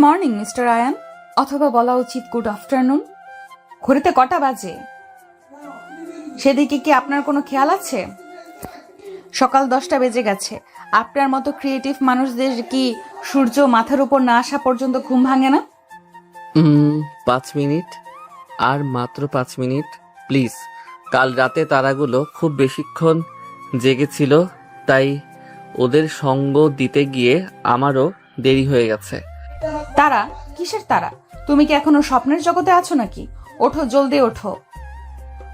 Morning mister Ayaan, অথবা বলা উচিত গুড আফটারনুন। ঘড়িতে কটা বাজে সেদিকে কি আপনার কোনো খেয়াল আছে? সকাল 10টা বেজে গেছে। আপনার মতো ক্রিয়েটিভ মানুষদের কি সূর্য মাথার উপর না আসা পর্যন্ত ঘুম ভাঙে না? 5 মিনিট, আর মাত্র 5 মিনিট প্লিজ। কাল রাতে তারাগুলো খুব বেশিক্ষণ জেগেছিল, তাই ওদের সঙ্গ দিতে গিয়ে আমারও দেরি হয়ে গেছে। তারা? কিসের তারা? তুমি কি এখনো স্বপ্নের জগতে আছো নাকি? ওঠো, জলদি ওঠো,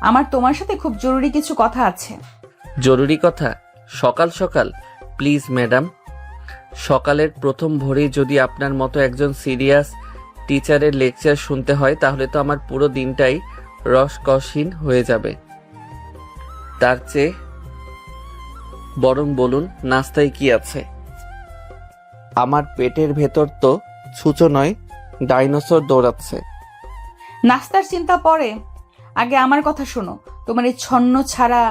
আমার তোমার সাথে খুব জরুরি কিছু কথা আছে। জরুরি কথা? সকাল সকাল? প্লিজ ম্যাডাম, সকালের প্রথম ভোরেই যদি আপনার মতো একজন সিরিয়াস টিচারের লেকচার শুনতে হয় তাহলে তো আমার পুরো দিনটাই রসকসহীন হয়ে যাবে। তার চেয়ে বরং বলুন নাস্তায় কি আছে? আমার পেটের ভেতর তো ছুঁচো নয়, ডাইনোসর দৌড়াচ্ছে। নাস্তার চিন্তা পরে, আগে আমার কথা শোনো। তোমার এই ছন্ন ছাড়া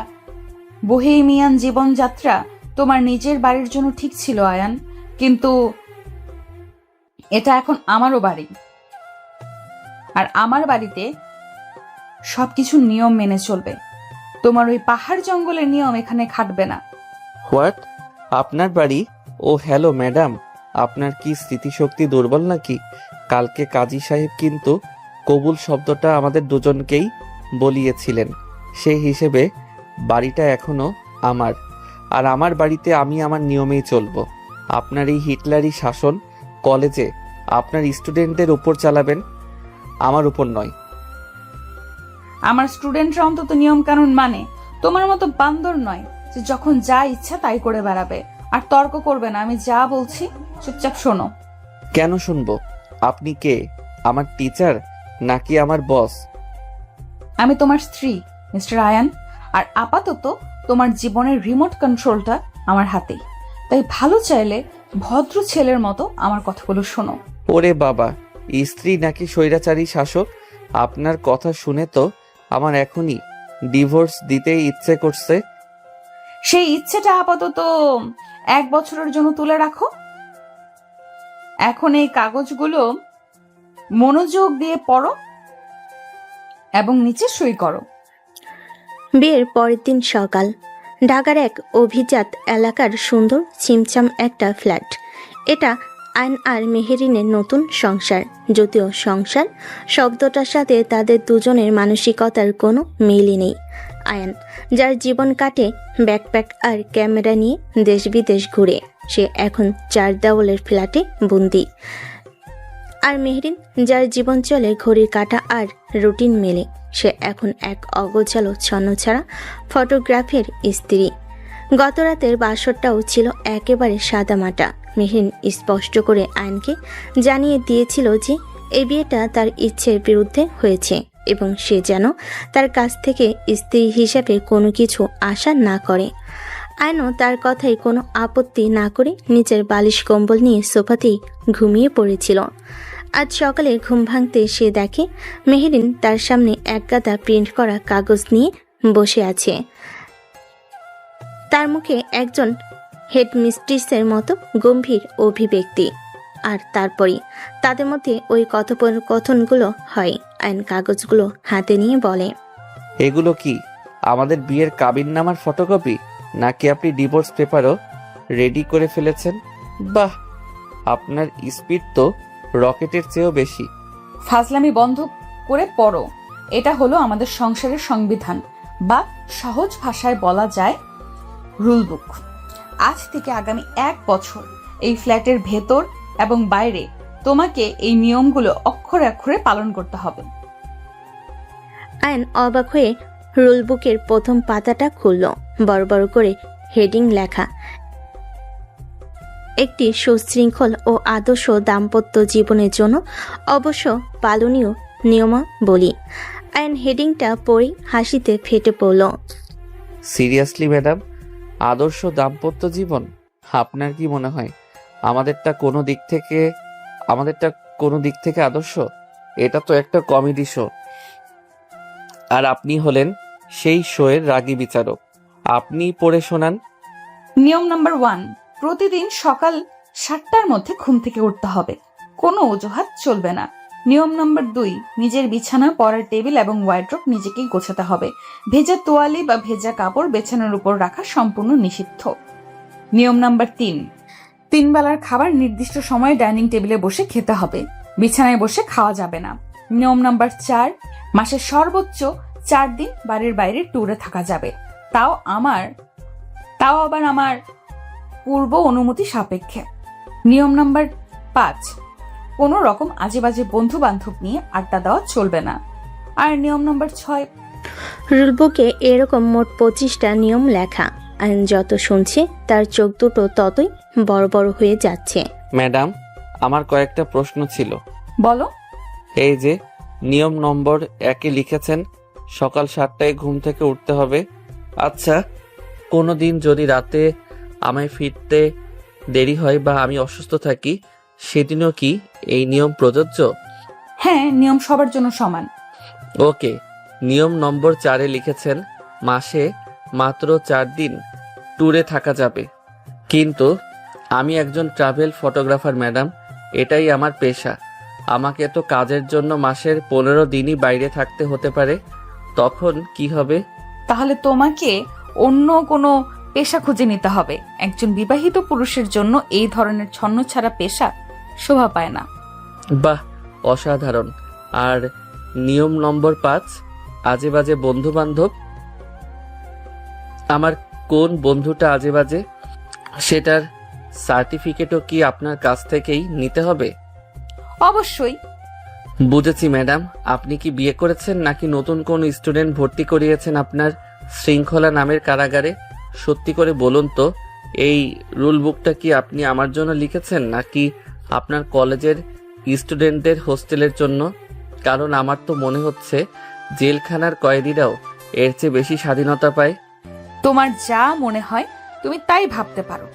বোহেমিয়ান জীবনযাত্রা তোমার নিজের বাড়ির জন্য ঠিক ছিল আয়ান, কিন্তু এটা এখন আমারও বাড়ি, আর আমার বাড়িতে সবকিছু নিয়ম মেনে চলবে। তোমার ওই পাহাড় জঙ্গলের নিয়ম এখানে খাটবে না। হোয়াট? আপনার বাড়ি? ও হ্যালো ম্যাডাম, আপনার কি স্মৃতিশক্তি দুর্বল নাকি? কালকে কাজী সাহেব কিন্তু কবুল শব্দটা আমাদের দুজনকেই বলিয়েছিলেন। সেই হিসেবে বাড়িটা এখনো আমার, আর আমার বাড়িতে আমি আমার নিয়মেই চলবো। আপনার এই হিটলারি শাসন কলেজে আপনার স্টুডেন্টদের উপর চালাবেন, আমার উপর নয়। আমার স্টুডেন্টরা অন্তত নিয়ম কানুন মানে, তোমার মতো বান্দর নয় যে যখন যা ইচ্ছা তাই করে বেড়াবে। আর তর্ক করবে না, আমি যা বলছি চুপচাপ শোনো। কেন শুনবো? আপনি কে? আমার টিচার নাকি আমার বস? আমি তোমার স্ত্রী মিস্টার আয়ান, আর আপাতত তোমার জীবনের রিমোট কন্ট্রোলটা আমার হাতেই। তাই ভালো চাইলে ভদ্র ছেলের মতো আমার কথাগুলো শোনো। ওরে বাবা, স্ত্রী নাকি স্বৈরাচারী শাসক? আপনার কথা শুনে তো আমার এখনই ডিভোর্স দিতে ইচ্ছে করছে। সেই ইচ্ছেটা আপাতত 1 বছরের জন্য তুলে রাখো। এখন এই কাগজগুলো মনোযোগ দিয়ে পড়ো এবং নিচে সই করো। বিয়ের পরের দিন সকাল, ঢাকার এক অভিজাত এলাকার সুন্দর ছিমছাম একটা ফ্ল্যাট। এটা আয়ন আর মেহেরিনের নতুন সংসার, যদিও সংসার শব্দটার সাথে তাদের দুজনের মানসিকতার কোনো মিলই নেই। আয়ন, যার জীবন কাটে ব্যাকপ্যাক আর ক্যামেরা নিয়ে দেশ বিদেশ ঘুরে, সে এখন 4 দেওয়ালের ফ্ল্যাটে বন্দি। আর মেহরিন, যার জীবন চলে ঘড়ির কাঁটা আর রুটিন মেলে, সে এখন এক অগোছালো ছন্নছাড়া ফটোগ্রাফের স্ত্রী। গত রাতের বাসরটাও ছিল একেবারে সাদামাটা। মেহরিন স্পষ্ট করে আইনকে জানিয়ে দিয়েছিল যে এই বিয়েটা তার ইচ্ছের বিরুদ্ধে হয়েছে এবং সে যেন তার কাছ থেকে স্ত্রী হিসেবে কোনো কিছু আশা না করে। আইনও তার কথায় কোনো আপত্তি না করে নিজের বালিশ কম্বল নিয়ে সোফাতেই ঘুমিয়ে পড়েছিল। আজ সকালে ঘুম ভাঙতে সে দেখে মেহরিন তার সামনে এক গাদা প্রিন্ট করা কাগজ নিয়ে বসে আছে। তার মুখে একজন হেডমিস্ট্রেসের মতো গম্ভীর অভিব্যক্তি, আর তারপরই তাদের মধ্যে ওই কথোপকথনগুলো হয়। আইন কাগজগুলো হাতে নিয়ে বলে, এগুলো কি আমাদের বিয়ের কাবিননামার ফটোকপি, নাকি আপনি ডিভোর্স পেপারও রেডি করে ফেলেছেন? বাহ, আপনার স্পিড তো রকেটের চেয়েও বেশি। ফাজলামি বন্ধ করে পড়ো। এটা হলো আমাদের সংসারের সংবিধান, বা সহজ ভাষায় বলা যায় রুল বুক। আজ থেকে আগামী 1 বছর এই ফ্ল্যাটের ভেতর এবং বাইরে তোমাকে এই নিয়মগুলো অক্ষরে অক্ষরে পালন করতে হবে। আয়ন অবাক হয়ে রুল বুকের প্রথম পাতাটা খুলল। বড় বড় করে হেডিং লেখা, একটি সুশৃঙ্খল ও আদর্শ দাম্পত্য জীবনের জন্য অবশ্য পালনীয় নিয়মাবলী। আয়ন হেডিংটা পড়ে হাসিতে ফেটে পড়ল। সিরিয়াসলি ম্যাডাম, আদর্শ দাম্পত্য জীবন? আপনার কি মনে হয় আমাদেরটা কোনো দিক থেকে আদর্শ? এটা তো একটা কমেডি শো, আর আপনি হলেন সেই শোয়ের রাগী বিচারক। আপনি পড়ে শোনান। নিয়ম নাম্বার 1, প্রতিদিন সকাল 7টার মধ্যে ঘুম থেকে উঠতে হবে। কোনো অজুহাত চলবে না। নিয়ম নম্বর 2, নিজের বিছানা, পড়ার টেবিল এবং ওয়ার্ড্রোব নিজেকেই গোছাতে হবে। ভেজা তোয়ালি বা ভেজা কাপড় বিছানার উপর রাখা সম্পূর্ণ নিষিদ্ধ। নিয়ম নাম্বার 3 বেলার খাবার নির্দিষ্ট সময়ে ডাইনিং টেবিলে বসে খেতে হবে, বিছানায় বসে খাওয়া যাবে না। নিয়ম নাম্বার 4, মাসের সর্বোচ্চ 4 দিন বাড়ির বাইরে ট্যুরে থাকা যাবে, তাও আবার আমার পূর্ব অনুমতি সাপেক্ষে। নিয়ম নাম্বার 5, কোনো রকম আজে বাজে বন্ধু বান্ধব নিয়ে আড্ডা দেওয়া চলবে না। আর নিয়ম নাম্বার 6, রুলবুকে এরকম মোট 25টা নিয়ম লেখা। আইন যত শুনছে তার চোখ দুটো ততই বড় বড় হয়ে যাচ্ছে। ম্যাডাম, আমার কয়েকটা প্রশ্ন ছিল। বলো। এই যে নিয়ম নম্বর 1 লিখেছেন সকাল 7টায় ঘুম থেকে উঠতে হবে। আচ্ছা, কোনো দিন যদি রাতে আমায় ফিরতে দেরি হয় বা আমি অসুস্থ থাকি, সেদিনও কি এই নিয়ম প্রযোজ্য? হ্যাঁ, নিয়ম সবার জন্য সমান। ওকে। নিয়ম নম্বর 4 লিখেছেন মাসে মাত্র 4 দিন ট্যুরে থাকা যাবে, কিন্তু আমি একজন ট্রাভেল ফটোগ্রাফার ম্যাডাম, এটাই আমার পেশা। আমাকে তো কাজের জন্য মাসের 15 দিনই বাইরে থাকতে হতে পারে, তখন কি হবে? তাহলে তোমাকে অন্য কোনো পেশা খুঁজে নিতে হবে। একজন বিবাহিত পুরুষের জন্য এই ধরনের ছন্নছাড়া পেশা শোভা পায় না। বাহ, অসাধারণ। আর নিয়ম নম্বর 5, আজে বাজে বন্ধু বান্ধব। আমার কোন বন্ধুটা আজে বাজে, সেটার সার্টিফিকেটও কি আপনার কাছ থেকেই নিতে হবে? অবশ্যই। বুঝেছি ম্যাডাম। আপনি কি বিয়ে করেছেন নাকি নতুন কোন স্টুডেন্ট ভর্তি করিয়েছেন আপনার শৃঙ্খলা নামের কারাগারে? সত্যি করে বলুন তো, এই রুল বুকটা কি আপনি আমার জন্য লিখেছেন নাকি আপনার কলেজের স্টুডেন্টদের হোস্টেলের জন্য? কারণ আমার তো মনে হচ্ছে জেলখানার কয়েদিরাও এর চেয়ে বেশি স্বাধীনতা পায়। তোমার যা মনে হয় তুমি তাই ভাবতে পারো,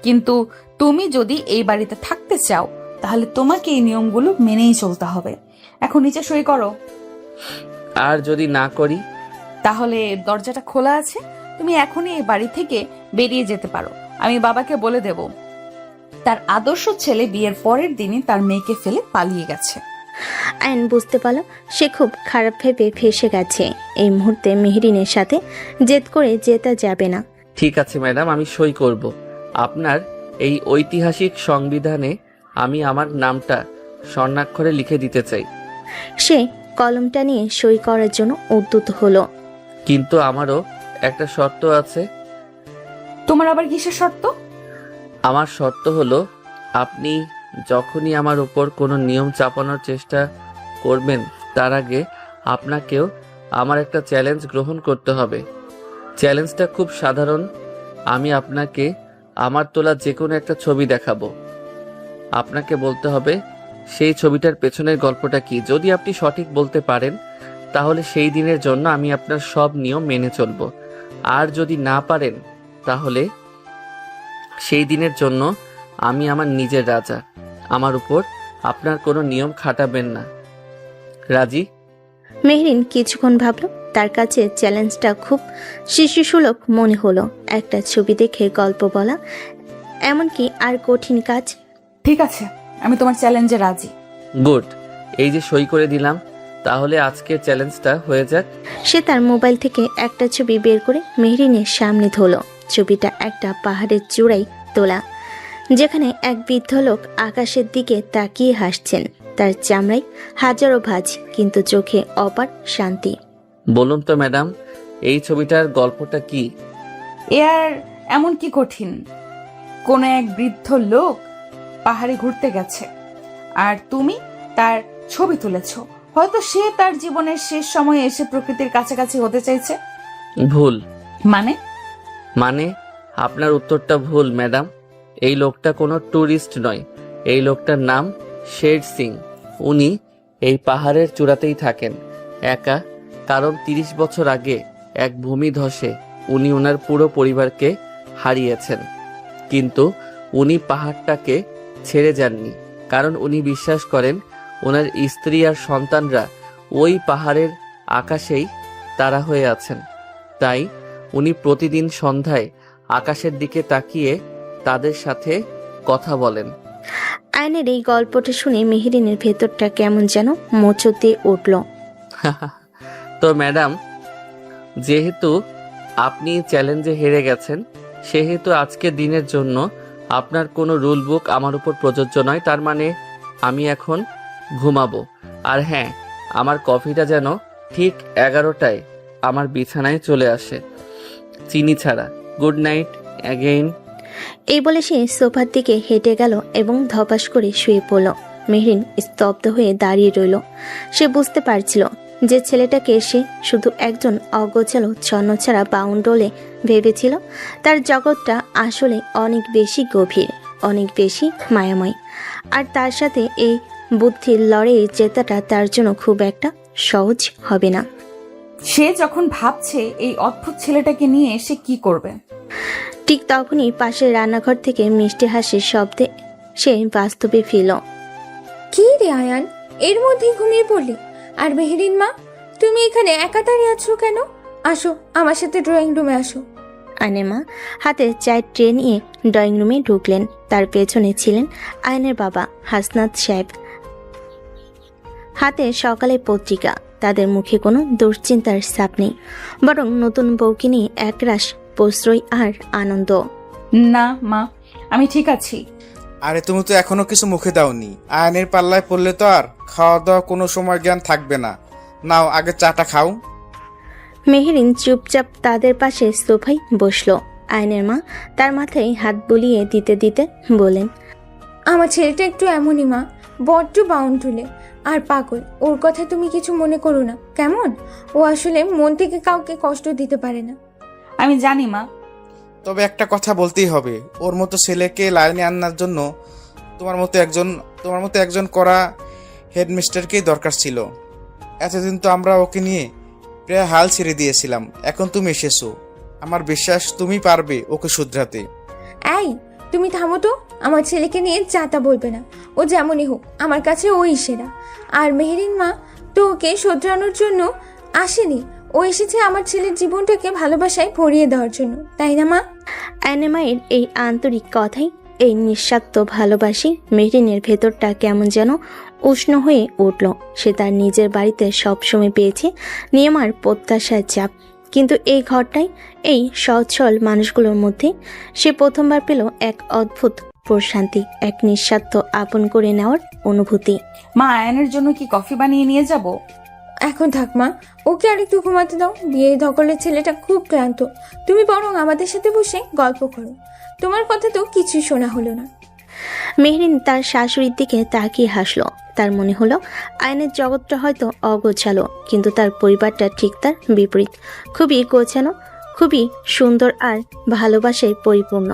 কিন্তু তুমি যদি এই বাড়িতে থাকতে চাও তাহলে তোমাকে এই নিয়মগুলো মেনেই চলতে হবে। এখন নিচে সই করো। আর যদি না করি? তাহলে দরজাটা খোলা আছে, তুমি এখনই এই বাড়ি থেকে বেরিয়ে যেতে পারো। আমি বাবাকে বলে দেব তার আদর্শ ছেলে বিয়ের পরের দিনই তার মেয়েকে ফেলে পালিয়ে গেছে। আইন বুঝতে পারল সে খুব খারাপ ভেবে ফেসে গেছে। এই মুহূর্তে মেহরিনের সাথে জেদ করে জেতা যাবে না। ঠিক আছে ম্যাডাম, আমি সই করব। আপনার এই ঐতিহাসিক সংবিধানে আমি আমার নামটা স্বর্ণাক্ষরে লিখে দিতে চাই। সে কলমটা নিয়ে সই করার জন্য উদ্যত হলো। কিন্তু আমারও একটা শর্ত আছে। তোমার আবার কিসের শর্ত? আমার শর্ত হলো, আপনি যখনই আমার উপর কোনো নিয়ম চাপানোর চেষ্টা করবেন তার আগে আপনাকেও আমার একটা চ্যালেঞ্জ গ্রহণ করতে হবে। চ্যালেঞ্জটা খুব সাধারণ। আমি আপনাকে আমার তোলা যে কোনো একটা ছবি দেখাবো। আপনাকে বলতে হবে সেই ছবিটার পেছনের গল্পটা কি। যদি আপনি সঠিক বলতে পারেন তাহলে সেই দিনের জন্য আমি আপনার সব নিয়ম মেনে চলব। আর যদি না পারেন তাহলে সেই দিনের জন্য আমি আমার নিজের রাজা। আমার উপর আপনার কোনো নিয়ম খাটাবেন না। রাজি? মেহরিন কিছুক্ষণ ভাবলো। তার কাছে চ্যালেঞ্জটা খুব শিশুসুলভ মনে হলো। একটা ছবি দেখে গল্প বলা, এমনকি আর কঠিন কাজ। ঠিক আছে, আমি তোমার চ্যালেঞ্জে রাজি। গুড। এই যে সই করে দিলাম, তাহলে আজকের চ্যালেঞ্জটা হয়ে যাক। সে তার মোবাইল থেকে একটা ছবি বের করে মেহরিনের সামনে ধরল। ছবিটা একটা পাহাড়ের চূড়ায় তোলা, যেখানে এক বৃদ্ধ লোক আকাশের দিকে তাকিয়ে হাসছেন। তার চামড়ায় হাজারো ভাঁজ, কিন্তু চোখে অপার শান্তি। বলুন তো ম্যাডাম, এই ছবিটার গল্পটা কি? এ আর এমন কি কঠিন? কোন এক বৃদ্ধ লোক পাহাড়ে ঘুরতে গেছে আর তুমি তার ছবি তুলেছো। হয়তো সে তার জীবনের শেষ সময়ে এসে প্রকৃতির কাছাকাছি হতে চাইছে। ভুল। মানে আপনার উত্তরটা ভুল ম্যাডাম। এই লোকটা কোনো ট্যুরিস্ট নয়। এই লোকটার নাম শের সিং। উনি এই পাহাড়ের চূড়াতেই থাকেন একা, কারণ 30 বছর আগে এক ভূমিধসে উনি ওনার পুরো পরিবারকে হারিয়েছেন। কিন্তু উনি পাহাড়টাকে ছেড়ে যাননি, কারণ উনি বিশ্বাস করেন ওনার স্ত্রী আর সন্তানরা ওই পাহাড়ের আকাশেই তারা হয়ে আছেন। তাই উনি প্রতিদিন সন্ধ্যায় আকাশের দিকে তাকিয়ে তাদের সাথে কথা বলেন। আয়নের এই গল্পটা শুনে মেহেরিনের ভেতরটা কেমন যেন মোচড় দিয়ে উঠল। তো ম্যাডাম, যেহেতু আপনি চ্যালেঞ্জে হেরে গেছেন, সেহেতু আজকের দিনের জন্য আপনার কোনো রুল বুক আমার উপর প্রযোজ্য নয়। তার মানে আমি এখন ঘুমাবো। আর হ্যাঁ, আমার কফিটা যেন ঠিক 11টায় আমার বিছানায় চলে আসে, চিনি ছাড়া। Good night again. এই বলে সে সোফার দিকে হেঁটে গেল এবং ধপাস করে শুয়ে পড়ল। মেহরিন স্তব্ধ হয়ে দাঁড়িয়ে রইল। সে বুঝতে পারছিল যে ছেলেটাকে সে শুধু একজন অগোছালো ছন্নছাড়া বাউন্ডলে ভেবেছিল, তার জগৎটা আসলে অনেক বেশি গভীর, অনেক বেশি মায়াময়। আর তার সাথে এই বুদ্ধির লড়াইয়ে জেতাটা তার জন্য খুব একটা সহজ হবে না। সে যখন ভাবছে এই অদ্ভুত ছেলেটাকে নিয়ে সে কি করবে। ঠিক তখনই পাশের রান্নাঘর থেকে মিষ্টি হাসির শব্দে সে বাস্তবে ফিরল। কি রে আয়ান, এর মধ্যেই ঘুমিয়ে পড়লি? আর মেহেরিন মা, তুমি এখানে একা দাঁড়িয়ে আছো কেন? আসো আমার সাথে ড্রয়িং রুমে আসো। আয়নের হাতে চায়ের ট্রে নিয়ে ড্রয়িং রুমে ঢুকলেন। তার পেছনে ছিলেন আয়নের বাবা হাসনাত সাহেব, হাতে সকালে পত্রিকা। তাদের মুখে কোনো দুশ্চিন্তার ছাপ নেই, বরং নতুন বউকে নিয়ে একরাশ প্রশ্রয় আর আনন্দ। না মা, আমি ঠিক আছি। আরে তুমি তো এখনো কিছু মুখে দাওনি। আয়নের পাল্লায় পড়লে তো আর খাওয়া দাওয়া কোনো সময় জ্ঞান থাকবে না। নাও আগে চাটা খাও। মেহেরিন চুপচাপ তাদের পাশে সোফায় বসলো। আয়নের মা তার মাথায় হাত বুলিয়ে দিতে দিতে বলেন, আমার ছেলেটা একটু এমনই মা, বড্ড বাউন্ডুলে আর পাগল। ওর কথা তুমি কিছু মনে করো না, কেমন? ও আসলে মন থেকে কাউকে কষ্ট দিতে পারে না। আমি জানি মা। তবে একটা কথা বলতেই হবে, ওর মতো ছেলেকে লাইনে আনার জন্য তোমার মতো একজন কড়া হেডমিস্টারকেই দরকার ছিল। এতদিন তো আমরা ওকে নিয়ে প্রায় হাল ছেড়ে দিয়েছিলাম। এখন তুমি এসেছো, আমার বিশ্বাস তুমি পারবে ওকে শুধরাতে। এই তুমি থামো তো, আমার ছেলেকে নিয়ে যাতা বলবে না। ও যেমনই হোক আমার কাছে ওই সেরা। আর মেহেরিন মা তো ওকে শোধরানোর জন্য আসেনি, ও এসেছে আমার ছেলের জীবনটাকে ভালোবাসায় ভরিয়ে দেওয়ার জন্য, তাই না মা? আয়নের মায়ের এই আন্তরিক কথাই, এই নিঃস্বার্থ ভালোবাসি মেহরিনের ভেতরটা কেমন যেন উষ্ণ হয়ে উঠল। সে তার নিজের বাড়িতে সবসময় পেয়েছে নিয়ম আর প্রত্যাশার চাপ, কিন্তু এই ঘরটাই, এই সহজ সরল মানুষগুলোর মধ্যে সে প্রথমবার পেল এক অদ্ভুত প্রশান্তি, এক নিঃস্বার্থ আপন করে নেওয়ার অনুভূতি। মা, আয়নের জন্য কি কফি বানিয়ে নিয়ে যাব? এখন থাক মা, ওকে আর একটু ঘুমাতে দাও। বিয়ে ধকলের ছেলেটা খুব ক্লান্ত। তুমি বরং আমাদের সাথে বসে গল্প করো। তোমার কথা তো কিছুই শোনা হলো না। মেহরিন তার শাশুড়ির দিকে তাকিয়ে হাসলো। তার মনে হলো আয়নের জগৎটা হয়তো অগোছালো, কিন্তু তার পরিবারটা ঠিক তার বিপরীত, খুবই গোছানো, খুবই সুন্দর আর ভালোবাসায় পরিপূর্ণ।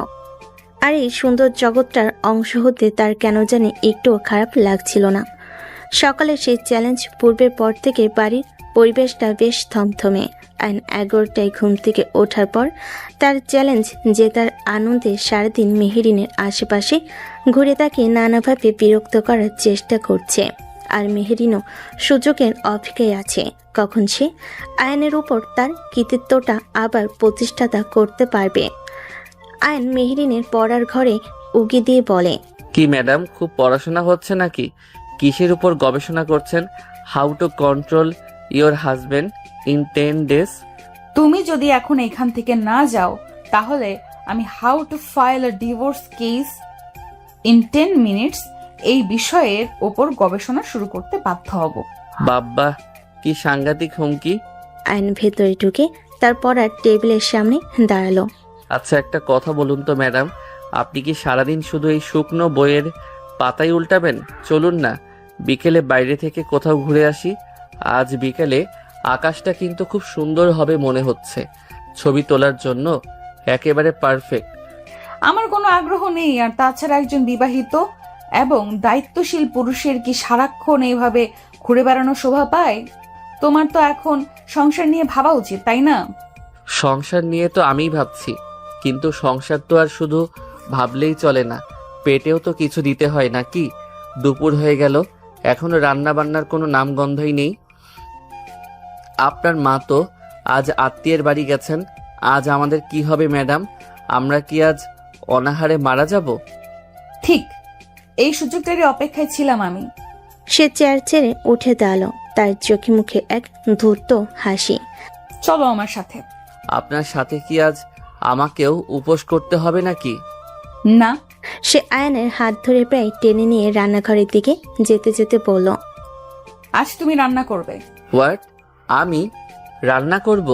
আর এই সুন্দর জগৎটার অংশ হতে তার কেন জানি একটুও খারাপ লাগছিল না। সকালে সেই চ্যালেঞ্জ পূর্বের পর থেকে বাড়ির পরিবেশটা বেশ থমথমে। আইন 11টায় ঘুম থেকে ওঠার পর তার চ্যালেঞ্জ যে তার আনন্দে সারাদিন মেহেরিনের আশেপাশে ঘুরে তাকে নানাভাবে বিরক্ত করার চেষ্টা করছে। আর মেহেরিনও সুযোগের অপেক্ষায় আছে কখন সে আয়নের উপর তার কৃতিত্বটা আবার প্রতিষ্ঠাতা করতে পারবে। আয়ন মেহেরিনের পড়ার ঘরে উকি দিয়ে বলে, কি ম্যাডাম, খুব পড়াশোনা হচ্ছে নাকি? কিসের উপর গবেষণা করছেন? How to control your husband in 10 days? তুমি যদি এখন এখান থেকে না যাও তাহলে আমি how to file a divorce case in 10 minutes এই বিষয়ের ওপর গবেষণা শুরু করতে বাধ্য হব। বাব্বা, কি সাংঘাতিক হুমকি! আয়ন ভেতরে ঢুকে তার পড়ার টেবিলের সামনে দাঁড়ালো। আচ্ছা, একটা কথা বলুন তো ম্যাডাম, আপনি কি সারাদিন শুধু এই শুকনো বইয়ের পাতাই উল্টাবেন? চলুন না বিকেলে বাইরে থেকে কোথাও ঘুরে আসি। আজ বিকেলে আকাশটা কিন্তু খুব সুন্দর হবে মনে হচ্ছে, ছবি তোলার জন্য একেবারে পারফেক্ট। আমার কোনো আগ্রহ নেই, আর তাছাড়া একজন বিবাহিত এবং দায়িত্বশীল পুরুষের কি সারাক্ষণ এইভাবে ঘুরে বেড়ানো শোভা পায়? তোমার তো এখন সংসার নিয়ে ভাবা উচিত, তাই না? সংসার নিয়ে তো আমিই ভাবছি, কিন্তু সংসার তো আর শুধু ভাবলেই চলে না, পেটেও তো কিছু দিতে হয় নাকি? দুপুর হয়ে গেল, এখনো রান্না বান্নার কোনো নামগন্ধই নেই। আপনার মা তো আজ আত্মীয়ের বাড়ি গেছেন, আজ আমাদের কি হবে ম্যাডাম? আমরা কি আজ অনাহারে মারা যাব? ঠিক, এই সুযোগটারই অপেক্ষায় ছিলাম আমি। সে চেয়ার ছেড়ে উঠে দাঁড়ালো, তার চোখে মুখে এক ধূর্ত হাসি। চলো আমার সাথে। আপনার সাথে কি আজ আমাকেও উপোস করতে হবে নাকি? না। সে আয়ানের হাত ধরে প্রায় টেনে নিয়ে রান্নাঘরের দিকে যেতে যেতে বলল, আজ তুমি রান্না করবে। হোয়াট? আমি রান্না করব?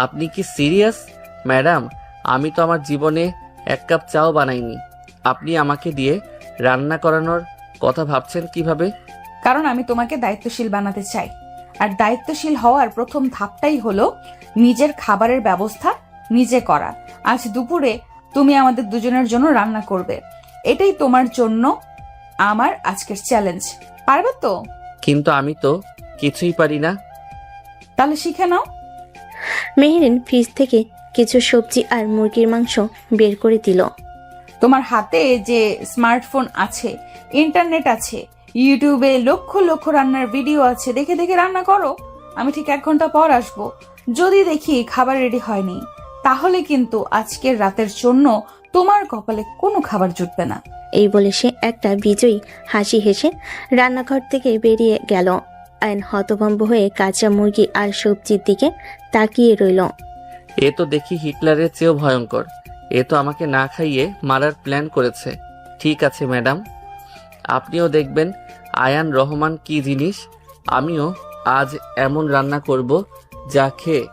আপনি কি সিরিয়াস ম্যাডাম? আমি তো আমার জীবনে এক কাপ চাও বানাইনি। আপনি আমাকে দিয়ে রান্না করানোর কথা ভাবছেন কিভাবে? কারণ আমি তোমাকে দায়িত্বশীল বানাতে চাই, আর দায়িত্বশীল হওয়ার প্রথম ধাপটাই হলো নিজের খাবারের ব্যবস্থা নিজে করা। আজ দুপুরে তুমি আমাদের দুজনের জন্য রান্না করবে, এটাই তোমার জন্য আমার আজকের চ্যালেঞ্জ। পারবে তো? কিন্তু আমি তো কিছুই পারি না। তাহলে শিখে নাও। মেহেরিন ফ্রিজ থেকে কিছু সবজি আর মুরগির মাংস বের করে দিল। তোমার হাতে যে স্মার্টফোন আছে, ইন্টারনেট আছে, ইউটিউবে লক্ষ লক্ষ রান্নার ভিডিও আছে, দেখে দেখে রান্না করো। আমি ঠিক 1 ঘন্টা পর আসবো। যদি দেখি খাবার রেডি হয়নি, তাহলে কিন্তু আজকের রাতের জন্য তোমার কপালে কোনো খাবার জুটবে না। এই বলে সে একটা বিজয়ী হাসি হেসে রান্নাঘর থেকে বেরিয়ে গেল। আয়ন হতভম্ব হয়ে কাঁচা মুরগি আর সবজির দিকে তাকিয়ে রইল। এ তো দেখি হিটলারের চেয়েও ভয়ঙ্কর। এ তো আমাকে না খাইয়ে মারার প্ল্যান করেছে। ঠিক আছে ম্যাডাম, আপনিও দেখবেন আয়ান রহমান কি জিনিস। আমিও আজ এমন রান্না করব যা খেয়ে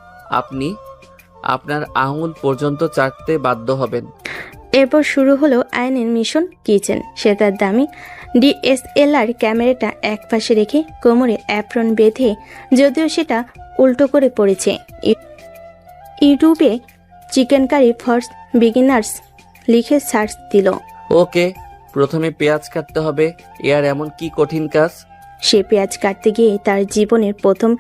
আপনি আপনার আঙুল পর্যন্ত চাটতে বাধ্য হবেন। এরপর শুরু হলো আয়নের মিশন কিচেন। সে তার দামি DSLR ক্যামেরাটা এক পাশে রেখে কোমরে অ্যাপ্রন বেঁধে, যদিও সেটা উল্টো করে পড়েছে, ইউটিউবে চিকেন কারি ফর বিগিনার্স লিখে সার্চ দিল। ওকে, প্রথমে পেঁয়াজ কাটতে হবে। এর এমন কি কঠিন কাজ? সে পেঁয়াজ কাটতে গিয়ে তার জীবনের প্রথম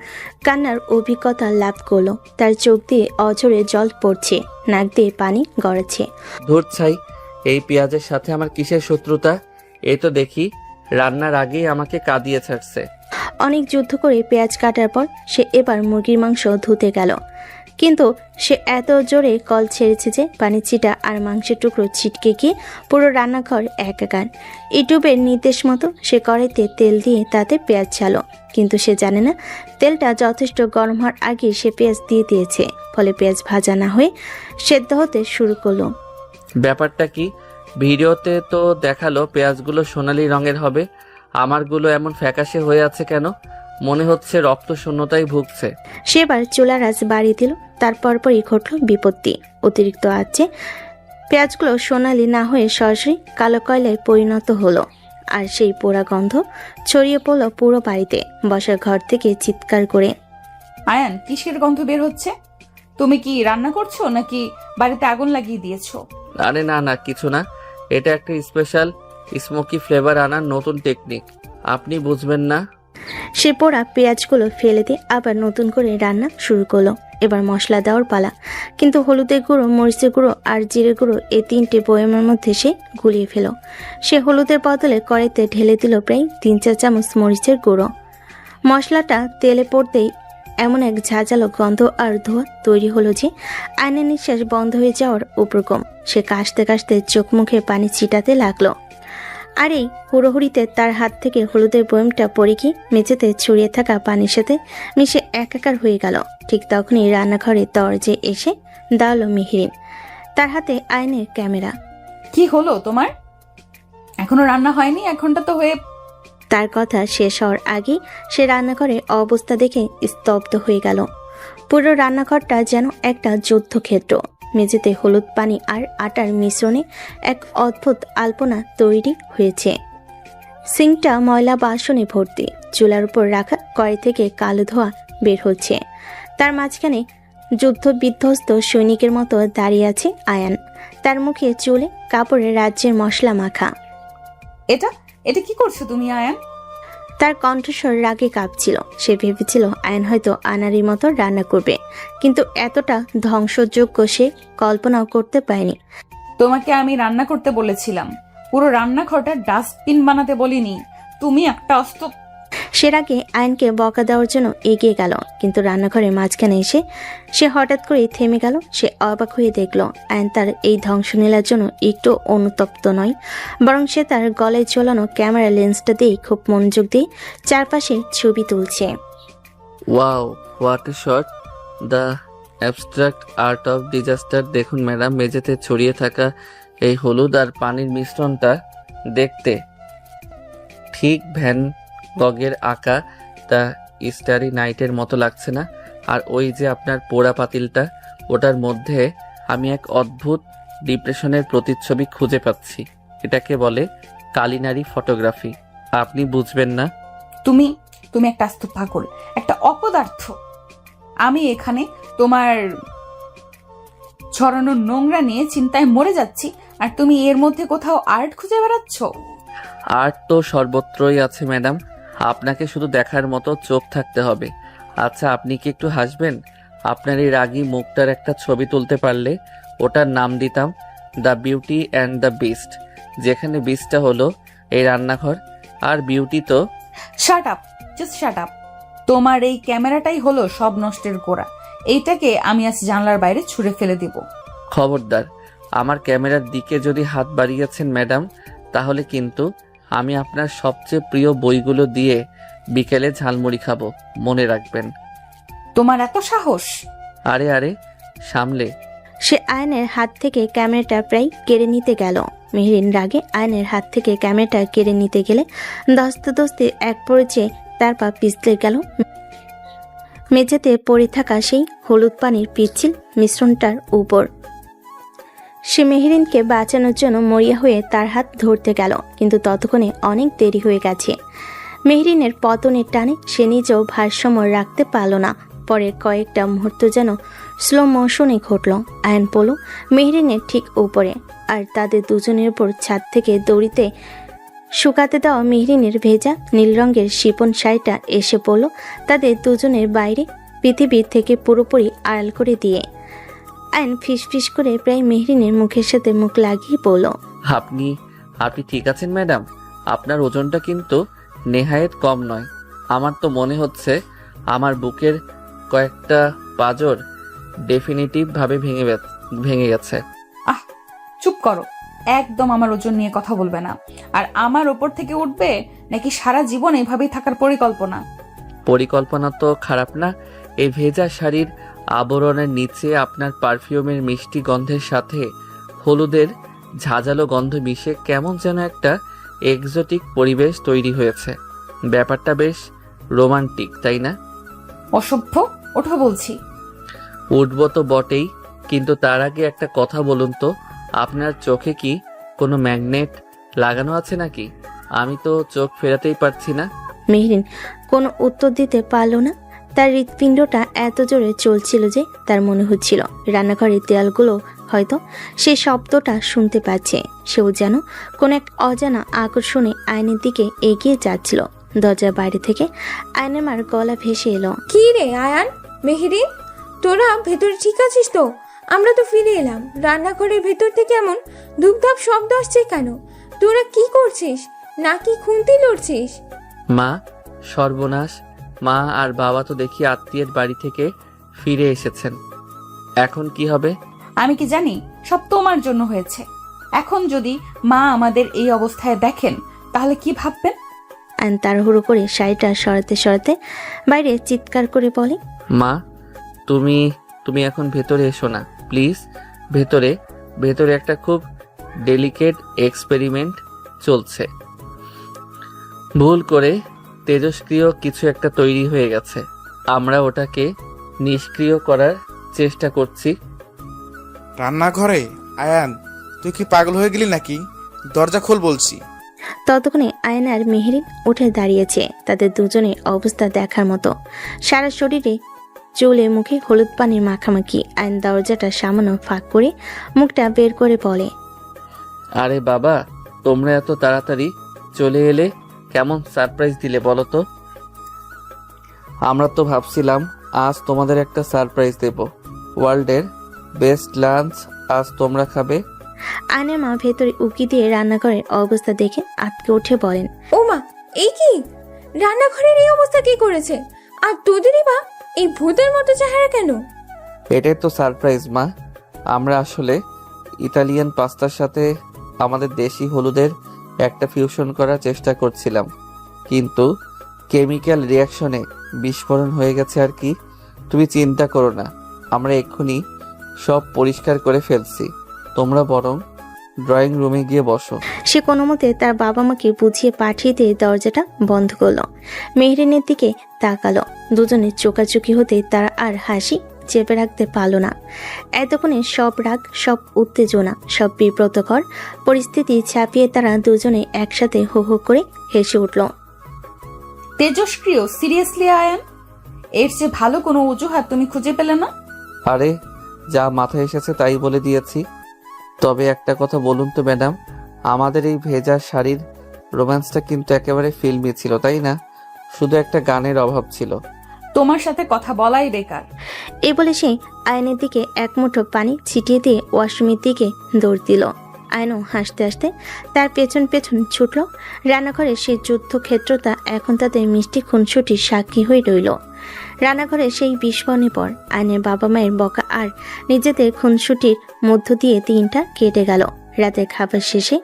কান্নার অভিজ্ঞতা লাভ করলো। তার চোখ দিয়ে অঝরে জল পড়ছে, নাক দিয়ে পানি গড়াচ্ছে। ধুর ছাই, এই পেঁয়াজের সাথে আমার কিসের শত্রুতা? এই তো দেখি রান্নার আগেই আমাকে কাঁদিয়ে ছাড়ছে। অনেক যুদ্ধ করে পেঁয়াজ কাটার পর সে এবার মুরগির মাংস ধুতে গেল, কিন্তু সে এত জোরে কল ছেড়েছে যে পানির ছিটা আর মাংসের টুকরো ছিটকে গিয়ে পুরো রান্নাঘর একাকার। ইউটিউবের নির্দেশ মতো সে কড়াইতে তেল দিয়ে তাতে পেঁয়াজ ছালো, কিন্তু সে জানে না তেলটা যথেষ্ট গরম হওয়ার আগে সে পেঁয়াজ দিয়ে দিয়েছে, ফলে পেঁয়াজ ভাজা না হয়ে সেদ্ধ হতে শুরু করলো। ব্যাপারটা কি? ভিডিওতে তো দেখালো পেঁয়াজগুলো সোনালী রঙের হবে, আমারগুলো এমন ফ্যাকাশে হয়ে আছে কেন? মনে হচ্ছে রক্ত শূন্যতায় ভুগছে। সেবার চুলার আঁচ বাড়িয়ে দিল। তারপর পরই ঘটল বিপত্তি। অতিরিক্ত আঁচে পেঁয়াজগুলো সোনালি না হয়ে সরাসরি কালো কয়লায় পরিণত হলো, আর সেই পোড়া গন্ধ ছড়িয়ে পড়ল পুরো বাড়িতে। বসার ঘর থেকে চিৎকার করে, আয়ান, কিসের গন্ধ বের হচ্ছে? তুমি কি রান্না করছো নাকি বাড়িতে আগুন লাগিয়ে দিয়েছো? আরে না না, কিছু না। এটা একটা স্পেশাল স্মোকি ফ্লেভার আনার নতুন টেকনিক, আপনি বুঝবেন না। সে পোড়া পেঁয়াজগুলো ফেলে দিয়ে আবার নতুন করে রান্না শুরু করলো। এবার মশলা দেওয়ার পালা, কিন্তু হলুদের গুঁড়ো, মরিচের গুঁড়ো আর জিরে গুঁড়ো এই 3টে বয়ামের মধ্যে সে গুলিয়ে ফেল। সে হলুদের বদলে কড়াইতে ঢেলে দিল প্রায় 3-4 চামচ মরিচের গুঁড়ো। মশলাটা তেলে পড়তেই এমন এক ঝাঁঝালো গন্ধ আর ধোঁয়া তৈরি হলো যে আয়নের নিঃশ্বাস বন্ধ হয়ে যাওয়ার উপক্রম। সে কাশতে কাশতে চোখ মুখে পানি ছিটাতে লাগলো, আর এই হুড়োহুড়িতে তার হাত থেকে হলুদের বয়ামটা পড়ে গিয়ে মেঝেতে ছড়িয়ে থাকা পানির সাথে মিশে একাকার হয়ে গেল। ঠিক তখনই রান্নাঘরে দরজায় এসে দাঁড়ালো মেহেরিন, তার হাতে আয়নের ক্যামেরা। কি হলো তোমার? এখনো রান্না হয়নি? 1 ঘন্টা তো হয়ে। তার কথা শেষ হওয়ার আগেই সে রান্নাঘরের অবস্থা দেখে স্তব্ধ হয়ে গেল। পুরো রান্নাঘরটা যেন একটা যুদ্ধক্ষেত্র। মেঝেতে হলুদ পানি আর আটার মিশ্রণে এক অদ্ভুত আলপনা তৈরি হয়েছে। সিঙ্কটা ময়লা বাসনে ভর্তি, চুলার উপর রাখা কড়াই থেকে কালো ধোঁয়া বের হচ্ছে। তার মাঝখানে যুদ্ধ বিধ্বস্ত সৈনিকের মতো দাঁড়িয়ে আছে আয়ান, তার মুখে চুলে কাপড়ে রাজ্যের মশলা মাখা। এটা এটা কি করছো তুমি আয়ান? তার কণ্ঠস্বর রাগে কাঁপছিল। সে ভেবেছিল আয়ন হয়তো আনারির মতো রান্না করবে, কিন্তু এতটা ধ্বংসযোগ্য সে কল্পনাও করতে পারেনি। তোমাকে আমি রান্না করতে বলেছিলাম, পুরো রান্নাঘরটা ডাস্টবিন বানাতে বলিনি। তুমি একটা সের আগে আয়নকে বকা দেওয়ার জন্য এগিয়ে গেল, কিন্তু রান্নাঘরের মাঝখানে এসে সে হঠাৎ করেই থেমে গেল। সে অবাক হয়ে দেখল আয়ন তার এই ধ্বংসলীলার জন্য একটু অনুতপ্ত নয়, বরং সে তার গলায় ঝোলানো ক্যামেরা লেন্সটা দিয়ে খুব মনোযোগ দিয়ে চারপাশে ছবি তুলছে। Wow, what a shot! The abstract art of disaster. দেখুন ম্যাডাম, মেঝেতে ছড়িয়ে থাকা এই হলুদ আর পানির মিশ্রণটা দেখতে ঠিক ভ্যান গগের আঁকা দ্য স্টারি নাইটের মতো লাগছে না? আর ওই যে আপনার পোড়া পাতিলটা, ওটার মধ্যে আমি এক অদ্ভুত ডিপ্রেশনের প্রতিচ্ছবি খুঁজে পাচ্ছি। এটাকে বলে কালিনারি ফটোগ্রাফি। আপনি বুঝবেন না। তুমি তুমি একটা আস্ত পাগল, একটা অপদার্থ। আমি এখানে তোমার ছড়ানো নোংরা নিয়ে চিন্তায় মরে যাচ্ছি, আর তুমি এর মধ্যে কোথাও আর্ট খুঁজে বেড়াচ্ছ। আর্ট তো সর্বত্রই আছে ম্যাডাম, আপনাকে শুধু দেখার মতো চোখ থাকতে হবে। আচ্ছা, আপনি কি একটু হাসবেন? আপনার এই রাগী মুখটার একটা ছবি তুলতে পারলে ওটার নাম দিতাম the beauty and the beast, যেখানে বিস্টটা হলো এই রান্নাঘর আর বিউটি তো। Shut up, just shut up. তোমার এই ক্যামেরাটাই হলো সব নষ্টের গোড়া। এইটাকে আমি আজ জানলার বাইরে ছুঁড়ে ফেলে দিব। খবরদার, আমার ক্যামেরার দিকে যদি হাত বাড়িয়েছেন ম্যাডাম, তাহলে কিন্তু আমি আপনার সবচেয়ে প্রিয় বইগুলো দিয়ে বিকেলে ঝালমুড়ি খাবো, মনে রাখবেন। তোমার এত সাহস! আরে আরে, সামলে। সে আয়নের হাত থেকে ক্যামেরাটা প্রায় কেড়ে নিতে গেল। মেহরিন রাগে আয়নের হাত থেকে ক্যামেরাটা কেড়ে নিতে গেলে দস্তে দস্তে এক পর্যায়ে তার পা পিছলে গেল মেঝেতে পড়ে থাকা সেই হলুদ পানির পিচ্ছিল মিশ্রণটার উপর। সে মেহরিনকে বাঁচানোর জন্য মরিয়া হয়ে তার হাত ধরতে গেল, কিন্তু ততক্ষণে অনেক দেরি হয়ে গেছে। মেহরিনের পতনের টানে সে নিজেও ভারসাম্য রাখতে পারল না। পরের কয়েকটা মুহূর্ত যেন স্লো মোশনে ঘটল। আয়ন পড়ল মেহরিনের ঠিক উপরে, আর তাদের দুজনের উপর ছাদ থেকে দড়িতে শুকাতে দেওয়া মেহরিনের ভেজা নীল রঙের শিপন শাড়িটা এসে পড়ল তাদের দুজনের বাইরে, পৃথিবীর থেকে পুরোপুরি আড়াল করে দিয়ে। আয়ন ফিসফিস করে প্রায় মেহরিনের মুখের সাথে মুখ লাগিয়ে পড়ল। আপনি ঠিক আছেন ম্যাডাম? আপনার ওজনটা কিন্তু নেহায়েত কম নয়। আমার তো মনে হচ্ছে আমার বুকের কয়েকটা পাঁজর ডেফিনিটিভ ভাবে ভেঙে গেছে। আহ, চুপ করো। একদম আমার ওজন নিয়ে কথা বলবে না। আর আমার ওপর থেকে উঠবে নাকি সারা জীবন এভাবেই থাকার পরিকল্পনা তো খারাপ না। এই ভেজা শাড়ির আবরণের নিচে আপনার পারফিউমের মিষ্টি গন্ধের সাথে হলুদের ঝাঁঝালো গন্ধ মিশে কেমন যেন একটা এক্সোটিক পরিবেশ তৈরি হয়েছে। ব্যাপারটা বেশ রোমান্টিক, তাই না? অসভ্য, ওঠো বলছি। উঠবো তো বটেই, কিন্তু তার আগে একটা কথা বলুন তো, আপনার চোখে কি কোনো ম্যাগনেট লাগানো আছে নাকি? আমি তো চোখ ফেরাতেই পারছি না। মেহরিন কোনো উত্তর দিতে পারল না। তার হৃৎপিণ্ডটা এত জোরে চলছিল যে তার মনে হচ্ছিল রান্নাঘরের দেয়ালগুলো হয়তো সে শব্দটা শুনতে পাচ্ছে। সেও যেন কোন এক অজানা আকর্ষণে আয়নের দিকে এগিয়ে যাচ্ছিল। দরজার বাইরে থেকে আয়নের মার গলা ভেসে এলো। কি রে আয়ান, মেহেরিন, তোরা ভেতরে ঠিক আছিস তো? আমরা তো ফিরে এলাম। রান্নাঘরের ভেতর থেকে এমন ধূপধাপ শব্দ আসছে কেন? তোরা কি করছিস? নাকি খুন্তি লড়ছিস? মা, সর্বনাশ! মা আর বাবা তো দেখি আত্মীয়ের বাড়ি থেকে ফিরে এসেছেন। এখন কি হবে? আমি কি জানি? সব তোমার জন্য হয়েছে। এখন যদি মা আমাদের এই অবস্থায় দেখেন তাহলে কি ভাববেন? আয়ন তাড়াহুড়ো করে শাড়িটা সরাতে সরাতে বাইরে চিৎকার করে বলে, মা, তুমি এখন ভেতরে এসো না প্লিজ। ভেতরে একটা খুব ডেলিকেট এক্সপেরিমেন্ট চলছে। ভুল করে তেজস্ক্রিয় কিছু একটা তৈরি হয়ে গেছে। আমরা ওটাকে নিষ্ক্রিয় করার চেষ্টা করছি। রান্নাঘরে? আয়ান, তুই কি পাগল হয়ে গেলি নাকি? দরজা খোল বলছি। ততক্ষণে আয়ন আর মেহরিন উঠে দাঁড়িয়েছে। তাদের দুজনের অবস্থা দেখার মতো। সারা শরীরে চুলে মুখে হলুদ পানির মাখামাখি। আয়ন দরজাটা সামান্য ফাঁক করে মুখটা বের করে বলে, আরে বাবা, তোমরা এত তাড়াতাড়ি চলে এলে, কেমন সারপ্রাইজ দিলে বলো তো? আমরা তো ভাবছিলাম আজ তোমাদের একটা সারপ্রাইজ দেব। ওয়ার্ল্ডের বেস্ট লাঞ্চ আজ তোমরা খাবে। আয়নের মা ভেতরে উকি দিয়ে রান্নাঘরের অবস্থা দেখে আটকে উঠে বলেন, ও মা, এই কি? রান্নাঘরের এই অবস্থা কি করেছে? আর তোদেরই বা এই ভূতের মতো চেহারা কেন? এটাই তো সারপ্রাইজ মা। আমরা আসলে ইতালিয়ান পাস্তার সাথে আমাদের দেশি হলুদের একটা ফিউশন করার চেষ্টা করছিলাম, কিন্তু কেমিক্যাল রিয়াকশনে বিস্ফোরণ হয়ে গেছে আর কি। তুমি চিন্তা করো না, আমরা এক্ষুনি সব পরিষ্কার করে ফেলছি। তোমরা বরং ড্রয়িং রুমে গিয়ে বসো। সে কোনো মতে তার বাবা মাকে বুঝিয়ে পাঠিয়ে দিয়ে দরজাটা বন্ধ করলো। মেহরিনের দিকে তাকালো। দুজনের চোকাচুকি হতে তারা আর হাসি চেপে রাখতে পারল না। এতক্ষণে সব রাগ, সব উত্তেজনা, সব বিব্রতকর পরিস্থিতি ছাপিয়ে তারা দুজনে একসাথে হো হো করে হেসে উঠল। তেজস্ক্রিয়, সিরিয়াসলি আয়ান, এর চেয়ে ভালো কোনো অজুহাত তুমি খুঁজে পেলে না? আরে যা মাথায় এসেছে তাই বলে দিয়েছি। তবে একটা কথা বলুন তো ম্যাডাম, আমাদের এই ভেজা শাড়ির রোম্যান্সটা কিন্তু একেবারে ফিল্মি ছিল, তাই না? শুধু একটা গানের অভাব ছিল। তোমার সাথে কথা বলাই বেকার। এই বলে সে আয়নের দিকে এক মুঠো পানি ছিটিয়ে দিয়ে ওয়াশরুমের দিকে দৌড় দিল। আয়নও হাসতে হাসতে তার পেছন পেছন ছুটল। রান্নাঘরে সেই যুদ্ধক্ষেত্রটা এখন তাদের মিষ্টি খুনসুটির সাক্ষী হয়ে রইল। রান্নাঘরে সেই বিস্ফোরণের পর আয়নের বাবা মায়ের বকা আর নিজেদের খুনসুটির মধ্য দিয়ে দিনটা কেটে গেল। রাতের খাবার শেষে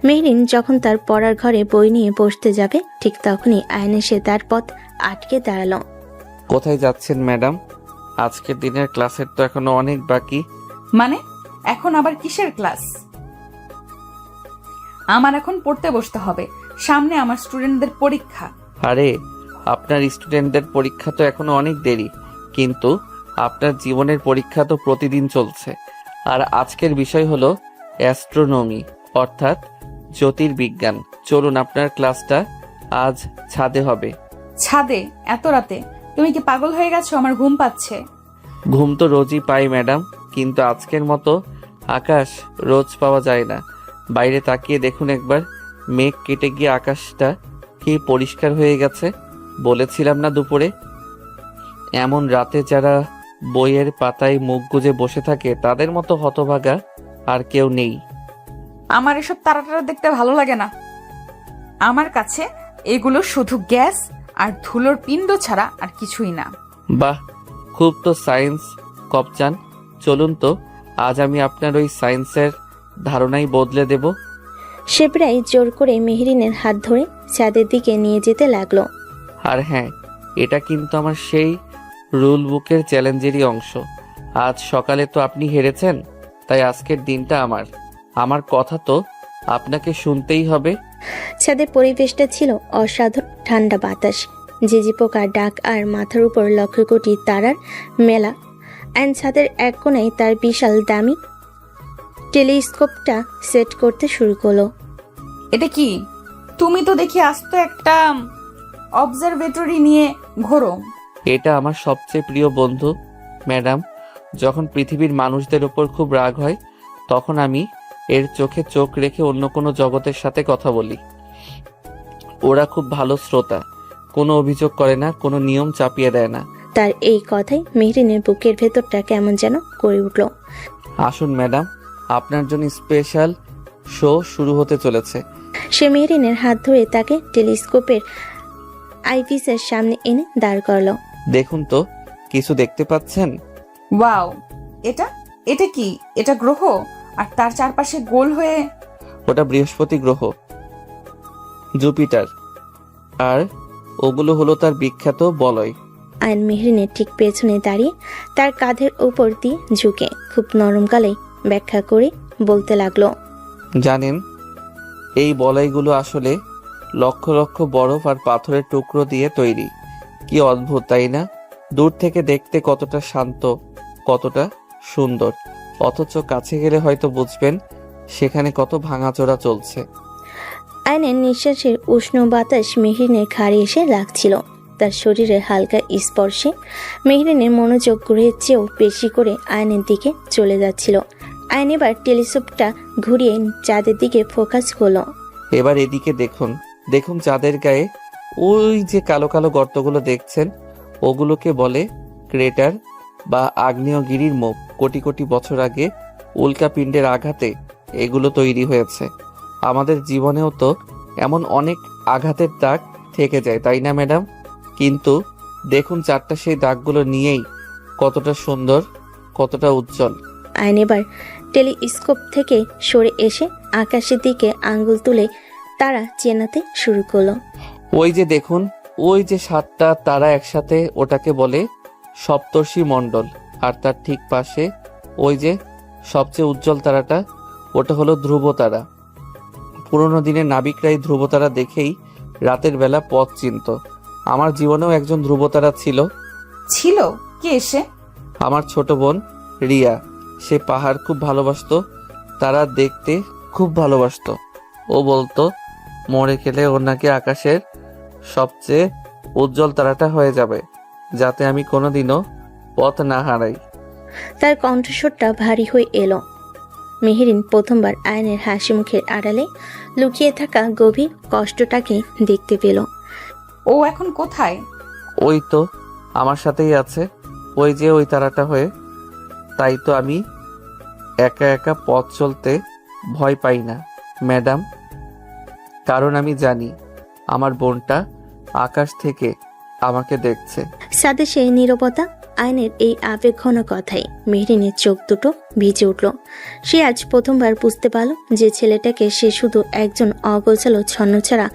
মেহরিন যখন তার পড়ার ঘরে বই নিয়ে বসতে যাবে, ঠিক তখনই আয়ন এসে তার পথ আটকে দাঁড়ালো। কোথায় যাচ্ছেন ম্যাডাম? আজকের দিনের ক্লাসের তো এখনো অনেক বাকি। মানে এখন আবার কিসের ক্লাস? আমার এখন পড়তে বসতে হবে, সামনে আমার স্টুডেন্টদের পরীক্ষা। আরে আপনার স্টুডেন্টদের পরীক্ষা তো এখনো অনেক দেরি, কিন্তু আপনার জীবনের পরীক্ষা তো প্রতিদিন চলছে। আর আজকের বিষয় হলো অ্যাস্ট্রোনমি, অর্থাৎ জ্যোতির্বিজ্ঞান। চলুন, আপনার ক্লাসটা আজ ছাদে হবে। ছাদে এত রাতে? তুমি কি পাগল হয়ে গেছো? আমার ঘুম পাচ্ছে। ঘুম তো রোজই পাই ম্যাডাম, কিন্তু আজকের মতো আকাশ রোজ পাওয়া যায় না। বাইরে তাকিয়ে দেখুন একবার, মেঘ কেটে গিয়ে আকাশটা কি পরিষ্কার হয়ে গেছে। বলেছিলাম না দুপুরে? এমন রাতে যারা বইয়ের পাতায় মুখ গুজে বসে থাকে তাদের মতো হতভাগা আর কেউ নেই। আমার এসব তারাটারা দেখতে ভালো লাগে না। আমার কাছে এগুলো শুধু গ্যাস আর ধুলোর পিণ্ড ছাড়া আর কিছুই না। বাহ, খুব তো সায়েন্স কপচান। চলুন তো, আজ আমি আপনার ওই সায়েন্সের ধারণাই বদলে দেব। সে প্রায় জোর করে মেহরিনের হাত ধরে ছাদের দিকে নিয়ে যেতে লাগলো। আর হ্যাঁ, এটা কিন্তু আমার সেই রুল বুকের চ্যালেঞ্জেরই অংশ। আজ সকালে তো আপনি হেরেছেন, তাই আজকের দিনটা আমার কথা তো আপনাকে শুনতেই হবে। ছাদের পরিবেশটা ছিল অসাধারণ। ঠান্ডা বাতাস, ঝিঝি পোকার ডাক আর মাথার উপর লক্ষ কোটি তারার মেলা। অ্যান্ড ছাদের এক কোণায় তার বিশাল দামি টেলিস্কোপটা সেট করতে শুরু করলো। এটা কি? তুমি তো দেখি আস্ত একটা অবজারভেটরি নিয়ে ঘোরো। এটা আমার সবচেয়ে প্রিয় বন্ধু ম্যাডাম। যখন পৃথিবীর মানুষদের উপর খুব রাগ হয়, তখন আমি এর চোখে চোখ রেখে অন্য কোনো জগতের সাথে কথা বলি। ওরা খুব ভালো শ্রোতা, কোনো অভিযোগ করে না, কোনো নিয়ম চাপিয়ে দেয় না। তার এই কথাই মেহরিনের বুকের ভেতরটা কেমন যেন করে উঠল। আসুন ম্যাডাম, আপনার জন্য স্পেশাল শো শুরু হতে চলেছে। সে মেহরিনের হাত ধরে তাকে টেলিস্কোপের আইপিসের সামনে এনে দাঁড় করলো। দেখুন তো, কিছু দেখতে পাচ্ছেন? ওয়াও, এটা এটা কি? এটা গ্রহ, আর তার চারপাশে গোল হয়ে। ওটা বৃহস্পতি গ্রহ, জুপিটার, আর ওগুলো হলো তার বিখ্যাত বলয়। আয়ন মেহরিনের ঠিক পেছনে দাঁড়িয়ে তার কাঁধের উপর দিয়ে ঝুঁকে খুব নরম গলায় ব্যাখ্যা করে বলতে লাগলো। জানেন, এই বলয়গুলো আসলে লক্ষ লক্ষ বরফ আর পাথরের টুকরো দিয়ে তৈরি। কি অদ্ভুত, তাই না? দূর থেকে দেখতে কতটা শান্ত, কতটা সুন্দর, অথচ কাছে গেলে হয়তো বুঝবেন সেখানে কত ভাঙাচোরা চলছে। আয়নের নিঃশ্বাসের উষ্ণ বাতাস মেহরিনের ঘাড়ে এসে লাগছিল। তার শরীরের হালকা স্পর্শে মেহরিনের মনোযোগ গ্রহের চেয়েও বেশি করে আয়নের দিকে চলে যাচ্ছিল। আয়ন এবার টেলিস্কোপটা ঘুরিয়ে চাঁদের দিকে ফোকাস করলো। এবার এদিকে দেখুন, দেখুন চাঁদের গায়ে ওই যে কালো কালো গর্তগুলো দেখছেন, ওগুলোকে বলে ক্রেটার বা আগ্নেয়গিরির মুখ। কোটি কোটি বছর আগে উল্কাপিণ্ডের আঘাতে এগুলো তৈরি হয়েছে। আমাদের জীবনেও তো এমন অনেক আঘাতের দাগ থেকে যায়, তাই না ম্যাডাম? কিন্তু দেখুন চারটা সেই দাগগুলো নিয়েই কতটা সুন্দর, কতটা উজ্জ্বল। আয়ন এবার টেলিস্কোপ থেকে সরে এসে আকাশের দিকে আঙ্গুল তুলে তারা চেনাতে শুরু করলো। ওই যে দেখুন, ওই যে 7টা তারা একসাথে, ওটাকে বলে সপ্তর্ষি মণ্ডল। আর তার ঠিক পাশে ওই যে সবচেয়ে উজ্জ্বল তারাটা, ওটা হলো ধ্রুব তারা। পুরোনো দিনের নাবিকরাই ধ্রুব তারা দেখেই রাতের বেলা পথ চিনত। আমার জীবনেও একজন ধ্রুব তারা ছিল। ছিল? কে এসে? আমার ছোট বোন রিয়া। সে পাহাড় খুব ভালোবাসতো, তারা দেখতে খুব ভালোবাসতো। ও বলতো মরে গেলে ওর নাকি আকাশের সবচেয়ে উজ্জ্বল তারাটা হয়ে যাবে, যাতে আমি কোনোদিনও পথ না হারাই। তার কণ্ঠস্বরটা ভারী হয়ে এলো। মেহেরিন প্রথমবার আয়নের হাসি মুখের আড়ালে লুকিয়ে থাকা গভীর কষ্টটাকে দেখতে পেল। ও এখন কোথায়? ওই তো আমার সাথেই আছে, ওই যে ওই তারাটা হয়ে। তাই তো আমি একা একা পথ চলতে ভয় পাই না ম্যাডাম, কারণ আমি জানি আমার বোনটা আকাশ থেকে আমাকে দেখছে। সাথে সেই নীরবতা, আয়নের এই আবেগঘন কথাই মেহরিনের চোখ দুটো ভিজে উঠল। সে আজ প্রথমবার বুঝতে পারল যে ছেলেটাকে সে শুধু একজন অগোছালো ছন্নছাড়া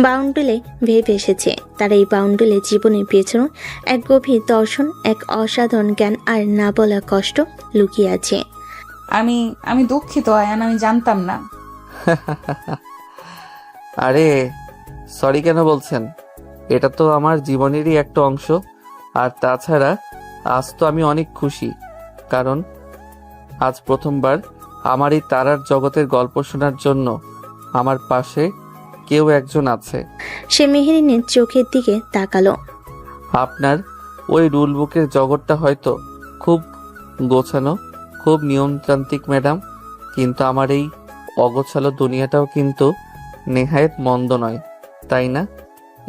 বাউন্ডুলে ভেবে এসেছে। তার এই বাউন্ডুলে জীবনের পেছনে এক গভীর দর্শন, এক অসাধারণ জ্ঞান আর না বলা কষ্ট লুকিয়ে আছে। আমি দুঃখিত আয়ান, আমি জানতাম না। আরে সরি কেন বলছেন? এটা তো আমার জীবনেরই একটা অংশ। আর তাছাড়া আজ তো আমি অনেক খুশি, কারণ আজ প্রথমবার আমার এই তারার জগতের গল্প শোনার জন্য আমার পাশে কেউ একজন আছে। সে মেহরিনের চোখের দিকে তাকালো। আপনার ওই রুল বুকের জগৎটা হয়তো খুব গোছানো, খুব নিয়মতান্ত্রিক ম্যাডাম, কিন্তু আমার এই অগোছালো দুনিয়াটাও কিন্তু নেহায়েত মন্দ নয়, তাই না?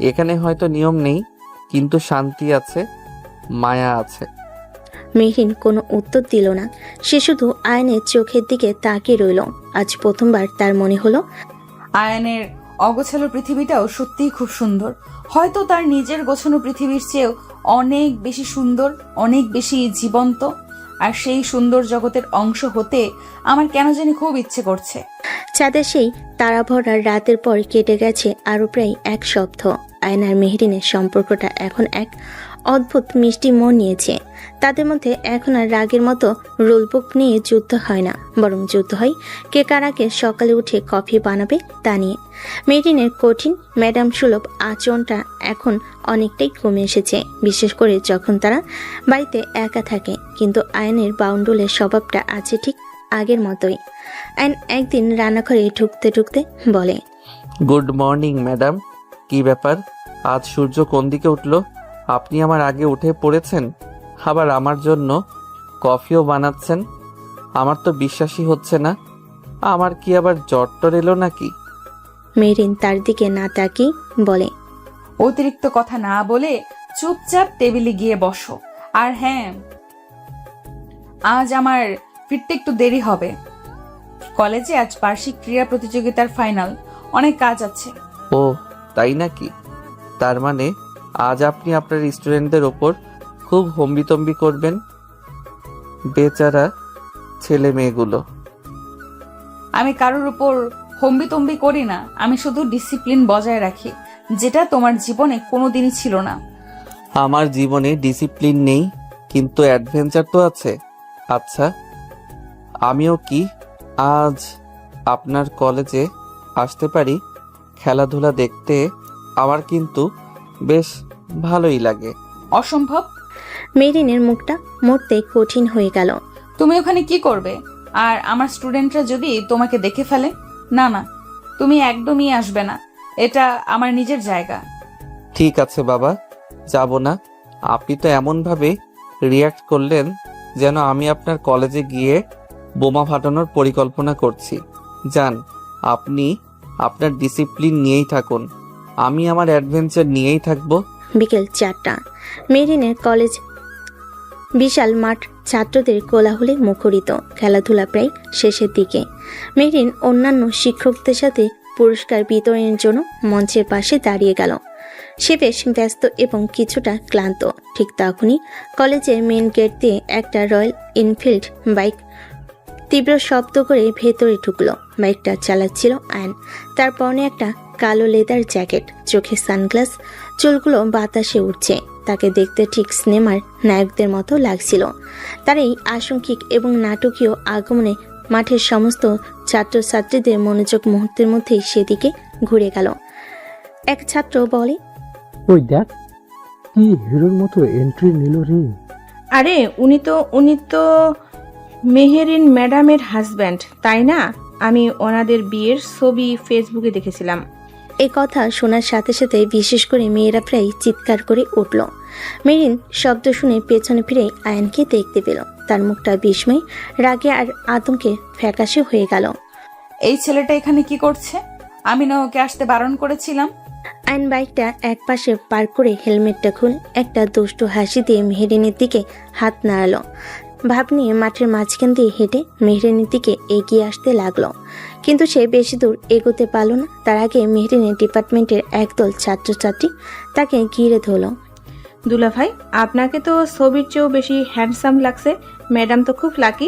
এখানে হয়তো নিয়ম নেই, কিন্তু শান্তি আছে, মায়া আছে। মেহরিন কোনো উত্তর দিল না। সে শুধু আয়নের চোখের দিকে তাকিয়ে রইল। আজ প্রথমবার তার মনে হলো আয়ানের অগোছালো পৃথিবীটাও সত্যিই খুব সুন্দর। হয়তো তার নিজের গোছানো পৃথিবীর চেয়েও অনেক বেশি সুন্দর, অনেক বেশি জীবন্ত। আর সেই সুন্দর জগতের অংশ হতে আমার কেন জানি খুব ইচ্ছে করছে। চাঁদের সেই তারা ভরা রাতের পর কেটে গেছে আরো প্রায় 1 সপ্তাহ। আয়ন আর মেহরিনের সম্পর্কটা এখন এক অদ্ভুত মিষ্টি মন নিয়েছে। তাদের মধ্যে এখন আর রাগের মতো রুলবুক নিয়ে যুদ্ধ হয় না, বরং যুদ্ধ হয় কে কার আগে সকালে উঠে কফি বানাবে তা নিয়ে। মেহরিনের কঠিন ম্যাডাম সুলভ আচরণটা এখন অনেকটাই কমে এসেছে, বিশেষ করে যখন তারা বাড়িতে একা থাকে। কিন্তু আয়নের বাউন্ডুলের স্বভাবটা আছে ঠিক আগের মতোই। আয়ন একদিন রান্নাঘরে ঢুকতে ঢুকতে বলে, গুড মর্নিং ম্যাডাম। কি ব্যাপার, আজ সূর্য কোন দিকে উঠলো? আপনি আমার আগে উঠে পড়েছেন, আবার আমার জন্য কফিও বানাচ্ছেন। আমার তো বিশ্বাসই হচ্ছে না। আমার কি আবার জ্বর এলো নাকি? মেহরিন তার দিকে না তাকিয়ে বলে, অতিরিক্ত কথা না বলে চুপচাপ টেবিলে গিয়ে বসো। আর হ্যাঁ, আজ আমার ফিরতে একটু দেরি হবে। কলেজে আজ বার্ষিক ক্রীড়া প্রতিযোগিতার ফাইনাল, অনেক কাজ আছে। ও তাই নাকি? তার মানে আজ আপনি আপনার স্টুডেন্টদের ওপর খুব হম্বিতম্বি করবেন। বেচারা ছেলে মেয়েগুলো। আমি কারোর উপর হম্বিতম্বি করি না, আমি শুধু ডিসিপ্লিন বজায় রাখি, যেটা তোমার জীবনে কোনোদিনই ছিল না। আমার জীবনে ডিসিপ্লিন নেই, কিন্তু অ্যাডভেঞ্চার তো আছে। আচ্ছা, আমিও কি আজ আপনার কলেজে আসতে পারি? খেলাধুলা দেখতে আমার কিন্তু বেশ ভালোই লাগে। অসম্ভব। মেহরিনের মুখটা মরতে কঠিন হয়ে গেল। তুমি ওখানে কি করবে? আর আমার স্টুডেন্টরা যদি তোমাকে দেখে ফেলে? না না, তুমি একদমই আসবে না, এটা আমার নিজের জায়গা। ঠিক আছে বাবা, যাব না। আপনি তো এমনভাবে রিয়াক্ট করলেন যেন আমি আপনার কলেজে গিয়ে বোমা ফাটানোর পরিকল্পনা করছি। যান, আপনি আপনার ডিসিপ্লিন নিয়েই থাকুন, আমি আমার অ্যাডভেঞ্চার নিয়েই থাকবো। বিকেল 4টা। মেহরিনের কলেজ বিশাল মাঠ ছাত্রদের কোলাহলে মুখরিত। খেলাধুলা প্রায় শেষের দিকে। মেহরিন অন্যান্য শিক্ষকদের সাথে পুরস্কার বিতরণের জন্য মঞ্চের পাশে দাঁড়িয়ে গেল। সে বেশ ব্যস্ত এবং কিছুটা ক্লান্ত। ঠিক তখনই কলেজের মেন গেট দিয়ে একটা রয়্যাল এনফিল্ড বাইক তীব্র শব্দ করে ভেতরে ঢুকলো। বাইকটা চালাচ্ছিল আয়ন। তার পরনে একটা কালো লেদার জ্যাকেট, চোখে সানগ্লাস, চুলগুলো বাতাসে উঠছে। তাকে দেখতে ঠিক সিনেমার নায়কদের মতো লাগছিল। তার এই আশঙ্কিক এবং নাটকীয় আগমনে মাঠের সমস্ত ছাত্রছাত্রীদের মনোযোগ মুহূর্তের মধ্যেই সেদিকে ঘুরে গেল। এক ছাত্র বলে, ওই দেখ, কি হিরোর মতো এন্ট্রি নিল রে। আরে উনি তো মেহেরিন ম্যাডামের হাজব্যান্ড, তাই না? আমি ওনাদের বিয়ের ছবি ফেসবুকে দেখেছিলাম। এই কথা শোনার সাথে সাথে বিশেষ করে মেয়েরা প্রায় চিৎকার করে উঠল। মেরিন শব্দ শুনে পেছনে ফিরে আয়নকে দেখতে পেল। তার মুখটা বিস্ময়, রাগে আর আতঙ্কে ফ্যাকাশে হয়ে গেল। এই ছেলেটা এখানে কি করছে? আমি না ওকে আসতে বারণ করেছিলাম? আয়ন বাইকটা একপাশে পার্ক করে হেলমেটটা খুলে একটা দুষ্টু হাসি দিয়ে মেহেরিনের দিকে হাত নাড়ালো। ভাব নিয়ে মাঠের মাঝখান দিয়ে হেঁটে মেহরিনের দিকে এগিয়ে আসতে লাগলো। কিন্তু সে বেশি দূর এগোতে পারল না। তার আগে মেহরিনের ডিপার্টমেন্টের একদল ছাত্রছাত্রী তাকে ঘিরে ধরল। দুলা ভাই, আপনাকে তো ছবির চেয়েও বেশি হ্যান্ডসাম লাগছে। ম্যাডাম তো খুব লাকি।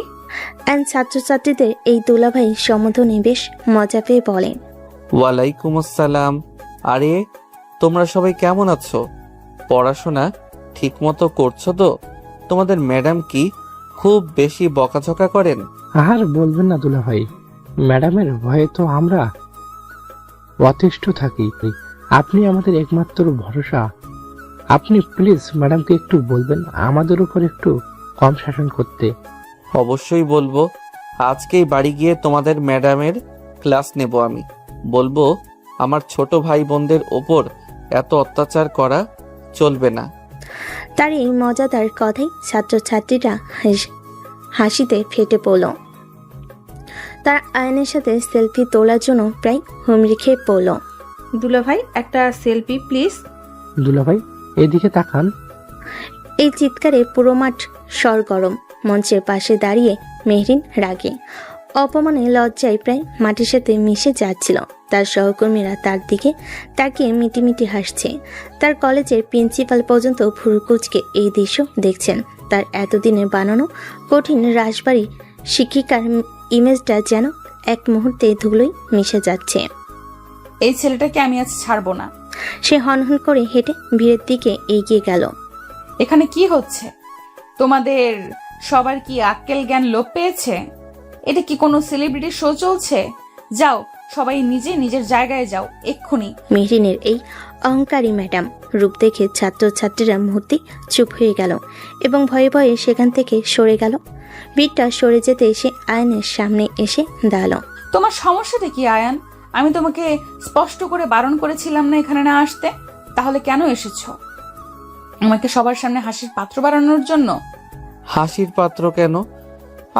অ্যান্ড ছাত্রছাত্রীদের এই দুলাভাই সম্বোধনে বেশ মজা পেয়ে বলেন, ওয়ালাইকুম আসসালাম। আরে তোমরা সবাই কেমন আছো? পড়াশোনা ঠিকমতো করছো তো? তোমাদের ম্যাডাম কি খুব বেশি বকাঝকা করেন? আর বলবেন না দুলা ভাই, ম্যাডামের ভয়ে তো আমরা অতিষ্ঠ থাকি। আপনি আমাদের একমাত্র ভরসা। আপনি প্লিজ ম্যাডামকে একটু বলবেন আমাদের উপর একটু কম শাসন করতে। অবশ্যই বলবো। আজকেই বাড়ি গিয়ে তোমাদের ম্যাডামের ক্লাস নেব। আমি বলবো আমার ছোট ভাই বোনদের ওপর এত অত্যাচার করা চলবে না। তার এই মজাদার কথাই ছাত্রছাত্রীরা হাসিতে ফেটে পড়ল। তার আয়নের সাথে সেলফি তোলার জন্য প্রায় হুমড়ি খেয়ে পড়ল। দুলা ভাই, একটা সেলফি প্লিজ। দুলা ভাই এদিকে তাকান। এই চিৎকারে পুরো মাঠ সরগরম। মঞ্চের পাশে দাঁড়িয়ে মেহরিন রাগে অপমানে লজ্জায় প্রায় মাটির সাথে মিশে যাচ্ছিল। তার সহকর্মীরা তার দিকে তাকিয়ে মিটিমিটি হাসছে। তার কলেজের প্রিন্সিপাল পর্যন্ত ভুরুকুচকে এই দৃশ্য দেখছেন। তার এতদিনে বানানো কঠিন রাজবাড়ি শিক্ষিকার ইমেজটা যেন এক মুহূর্তে ধুলোই মিশে যাচ্ছে। এই ছেলেটাকে আমি আজ ছাড়বো না। সে হনহন করে হেঁটে ভিড়ের দিকে এগিয়ে গেল। এখানে কি হচ্ছে? তোমাদের সবার কি আক্কেল জ্ঞান লোপ পেয়েছে? এটা কি কোনো সেলিব্রিটি শো চলছে? যাও, সবাই নিজের জায়গায় যাও এক্ষুনি। মেহরিনের এই অহংকারী ম্যাডাম রূপ দেখে ছাত্রছাত্রীরা মুহূর্তে চুপ হয়ে গেল এবং ভয়ে ভয়ে সেখান থেকে সরে গেল। ভিড়টা সরে যেতে এসে আয়নের সামনে এসে দাঁড়ালো। তোমার সমস্যাটা কি আয়ান? আমি তোমাকে স্পষ্ট করে বারণ করেছিলাম না এখানে না আসতে? তাহলে কেন এসেছো? আমাকে সবার সামনে হাসির পাত্র বানানোর জন্য? হাসির পাত্র কেন?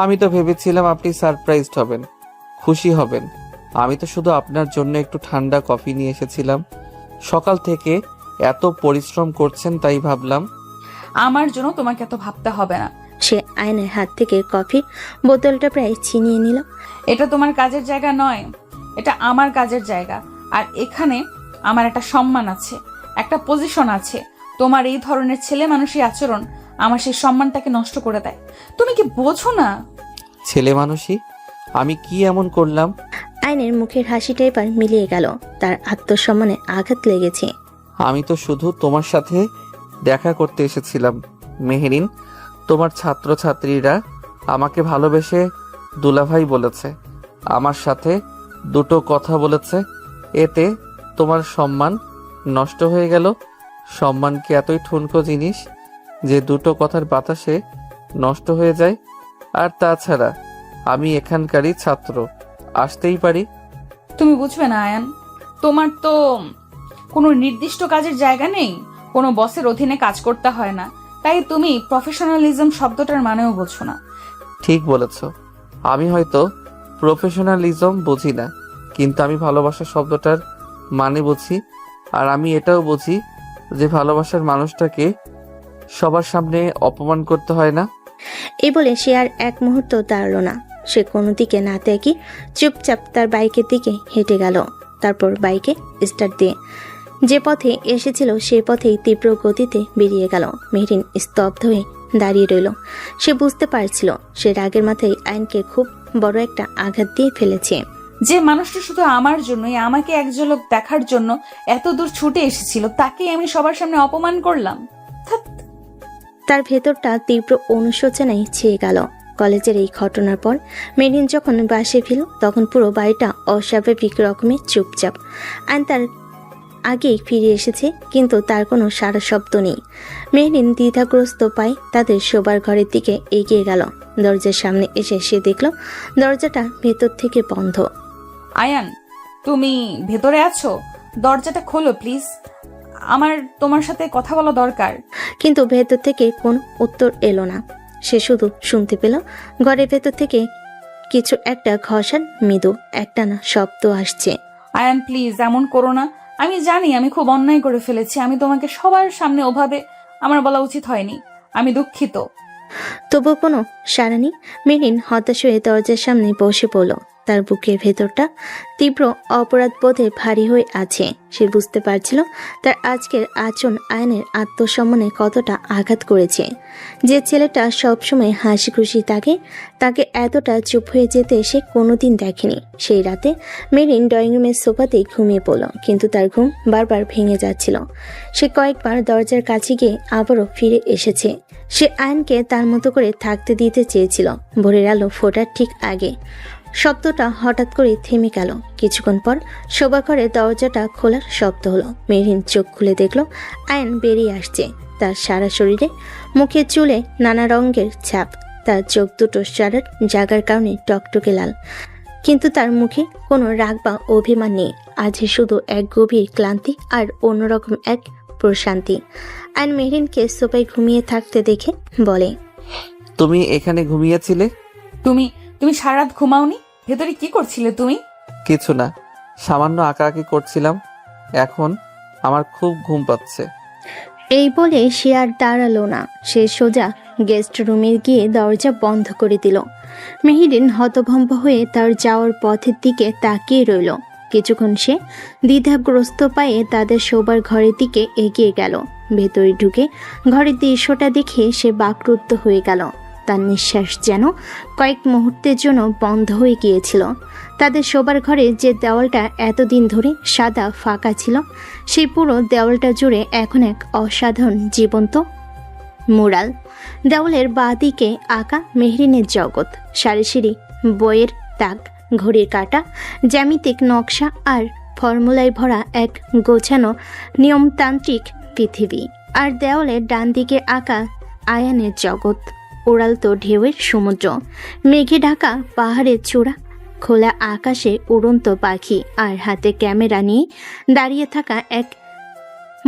আমি তো ভেবেছিলাম আপনি সারপ্রাইজড হবেন, খুশি হবেন। আমি তো শুধু আপনার জন্য একটু ঠান্ডা কফি নিয়ে এসেছিলাম। সকাল থেকে এত পরিশ্রম করছেন তাই ভাবলাম। আমার জন্য তোমাকে এত ভাবতে হবে না। সে আয়নের হাত থেকে কফির বোতলটা প্রায় ছিনিয়ে নিল। এটা তোমার কাজের জায়গা নয়, এটা আমার কাজের জায়গা। আর এখানে আমার একটা সম্মান আছে, একটা পজিশন আছে। তোমার এই ধরনের ছেলে মানুষের আচরণ আমার সেই সম্মানটাকে নষ্ট করে দেয়। তুমি কি বোঝো না? ছেলে মানুষই? আমি কি এমন করলাম? আয়নের মুখের হাসিটা এবার মিলিয়ে গেল। তার আত্মসম্মানে আঘাত লেগেছে। আমি তো শুধু তোমার সাথে দেখা করতে এসেছিলাম মেহেরিন। তোমার ছাত্রছাত্রীরা আমাকে ভালোবেসে দুলাভাই বলেছে, আমার সাথে দুটো কথা বলেছে। এতে তোমার সম্মান নষ্ট হয়ে গেল। সম্মান কি এতই ঠুনকো জিনিস যে দুটো কথার বাতাসে নষ্ট হয়ে যায়? আর তাছাড়া আমি এখানকারই ছাত্র, আসতেই পারি। তুমি বুঝবে না আয়ান, তোমার তো কোনো নির্দিষ্ট কাজের জায়গা নেই, কোনো বসের অধীনে কাজ করতে হয় না, তাই তুমি প্রফেশনালিজম শব্দটার মানেও বোঝো না। ঠিক বলেছ, আমি হয়তো প্রফেশনালিজম বুঝি না, কিন্তু আমি ভালোবাসা শব্দটার মানে বুঝি। আর আমি এটাও বুঝি যে ভালোবাসার মানুষটাকে সবার সামনে অপমান করতে হয় না। এই বলে সে আর এক মুহূর্ত দাঁড়ালো না। সে কোনো দিকে না তাকিয়ে চুপচাপ তার বাইকের দিকে হেঁটে গেল। তারপর বাইকে স্টার্ট দিয়ে যে পথে এসেছিল সে পথেই তীব্র গতিতে বেরিয়ে গেল। মেহরিন স্তব্ধ হয়ে দাঁড়িয়ে রইল। সে বুঝতে পারছিল সে রাগের মাথায় আইনকে খুব বড় একটা আঘাত দিয়ে ফেলেছে। যে মানুষটা শুধু আমার জন্যই, আমাকে এক ঝলক দেখার জন্য এত দূর ছুটে এসেছিল, তাকেই আমি সবার সামনে অপমান করলাম। ধ্যাৎ। তার ভেতরটা তীব্র অনুশোচনায় ছেয়ে গেল। কলেজের এই ঘটনার পর মেরিন যখন বাসে ফিরল তখন পুরো বাড়িটা অস্বাভাবিক রকমের চুপচাপ। আইন তার আগেই ফিরে এসেছে, কিন্তু তার কোনো সারা শব্দ নেই। মেহরিন দ্বিধাগ্রস্ত পায় তাদের শোবার ঘরের দিকে এগিয়ে গেল। দরজার সামনে এসে সে দেখল দরজাটা ভেতর থেকে বন্ধ। আয়ান, তুমি ভেতরে আছো? দরজাটা খোলো প্লিজ, আমার তোমার সাথে কথা বলা দরকার। কিন্তু ভেতর থেকে কোনো উত্তর এলো না। সে শুধু শুনতে পেল ঘরের ভেতর থেকে কিছু একটা ঘষার মৃদু একটানা শব্দ আসছে। আয়ান প্লিজ, এমন করো না। আমি জানি আমি খুব অন্যায় করে ফেলেছি, আমি তোমাকে সবার সামনে ওভাবে আমার বলা উচিত হয়নি, আমি দুঃখিত। তবু কোনো সাড়া নেই। মেরিন হতাশ হয়ে দরজার সামনে বসে পড়ল। তার বুকের ভেতরটা তীব্র অপরাধ বোধে ভারী হয়ে আছে। সে বুঝতে পারছিল তার আজকের আচরণ আয়নের আত্মসম্মানে কতটা আঘাত করেছে। যে ছেলেটা সবসময় হাসি খুশি থাকে, তাকে এতটা চুপ হয়ে যেতে সে কোনোদিন দেখেনি। সেই রাতে মেরিন ড্রয়িং রুমের সোফাতেই ঘুমিয়ে পড়ল, কিন্তু তার ঘুম বারবার ভেঙে যাচ্ছিল। সে কয়েকবার দরজার কাছে গিয়ে আবারও ফিরে এসেছে। সে আয়নকে তার মতো করে থাকতে দিতে চেয়েছিল। ভোরের আলো ফোটার ঠিক আগে শব্দটা হঠাৎ করে থেমে গেল। কিছুক্ষণ পর শোবাঘরে দরজাটা খোলার শব্দ হলো। মেরিন চোখ খুলে দেখল আয়ন বেরিয়ে আসছে। তার সারা শরীরে, মুখে, চুলে নানা রঙের ছাপ। তার চোখ দুটো সারার জাগার কারণে টকটকে লাল, কিন্তু তার মুখে কোনো রাগ বা অভিমান নেই। আজ শুধু এক গভীর ক্লান্তি আর অন্যরকম এক প্রশান্তি। আয়ন মেহরিনকে সোফায় ঘুমিয়ে থাকতে দেখে বলে, তুমি এখানে ঘুমিয়েছিলে? তুমি তুমি সারা রাত ঘুমাওনি? ভেতরে কি করছিলে তুমি? কিছু না, সামান্য আঁকাআঁকি করছিলাম। এখন আমার খুব ঘুম পাচ্ছে। এই বলে সে আর দাঁড়ালো না। সে সোজা গেস্ট রুমে গিয়ে দরজা বন্ধ করে দিল। মেহরিন হতভম্ব হয়ে তার যাওয়ার পথের দিকে তাকিয়ে রইল। কিছুক্ষণ সে দ্বিধাগ্রস্ত পায়ে তাদের শোবার ঘরের দিকে এগিয়ে গেল। ভেতরে ঢুকে ঘরের দৃশ্যটা দেখে সে বাকরুদ্ধ হয়ে গেল। তার নিঃশ্বাস যেন কয়েক মুহূর্তের জন্য বন্ধ হয়ে গিয়েছিল। তাদের শোবার ঘরে যে দেওয়ালটা এতদিন ধরে সাদা ফাঁকা ছিল, সেই পুরো দেওয়ালটা জুড়ে এখন এক অসাধারণ জীবন্ত মুরাল। দেওয়ালের বাঁ দিকে আঁকা মেহরিনের জগৎ, সারি সারি বইয়ের তাক, ঘড়ির কাঁটা, জ্যামিতিক নকশা আর ফর্মুলায় ভরা এক গোছানো নিয়মতান্ত্রিক পৃথিবী। আর দেওয়ালের ডান দিকে আঁকা আয়ানের জগৎ, উড়ালতো ঢেউয়ের সমুদ্র, মেঘে ঢাকা পাহাড়ের চূড়া, খোলা আকাশে উড়ন্ত পাখি, আর হাতে ক্যামেরা নিয়ে দাঁড়িয়ে থাকা এক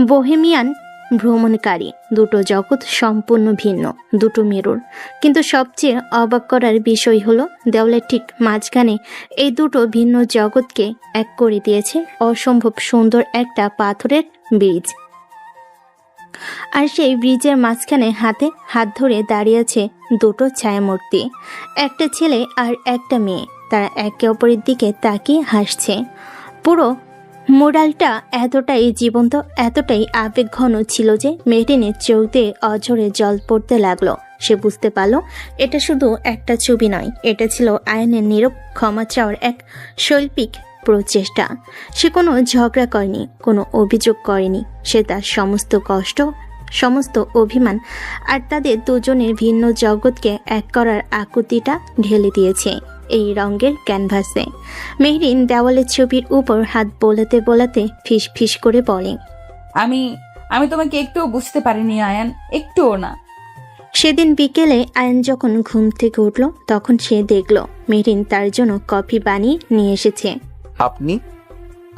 বোহেমিয়ান ভ্রমণকারী। দুটো জগৎ সম্পূর্ণ ভিন্ন, দুটো মেরুর। কিন্তু সবচেয়ে অবাক করার বিষয় হলো দেওয়ালের ঠিক মাঝখানে এই দুটো ভিন্ন জগৎকে এক করে দিয়েছে অসম্ভব সুন্দর একটা পাথরের ব্রিজ। আর সেই ব্রিজের মাঝখানে হাতে হাত ধরে দাঁড়িয়ে আছে দুটো ছায়ামূর্তি, একটা ছেলে আর একটা মেয়ে। তারা একে অপরের দিকে তাকিয়ে হাসছে। পুরো মোরালটা এতটাই জীবন্ত, এতটাই আবেগঘন ছিল যে মেহরিনের চোখ দিয়ে অঝরে জল পড়তে লাগলো। সে বুঝতে পারল এটা শুধু একটা ছবি নয়, এটা ছিল আয়নের নীরব ক্ষমা চাওয়ার এক শৈল্পিক প্রচেষ্টা। সে কোনো ঝগড়া করেনি, কোনো অভিযোগ করেনি। সে তার সমস্ত কষ্ট, সমস্ত অভিমান আর তাদের দুজনের ভিন্ন জগৎকে এক করার আকুতিটা ঢেলে দিয়েছে এই রঙের ক্যানভাসে। মেহরিন দেওয়ালের ছবির উপর হাত বোলাতে বোলাতে ফিস ফিস করে বলে, আমি তোমাকে একটুও বুঝতে পারিনি আয়ান, একটুও না। সেদিন বিকেলে আয়ন যখন ঘুম থেকে উঠল তখন সে দেখল মেহরিন তার জন্য কফি বানিয়ে নিয়ে এসেছে। আপনি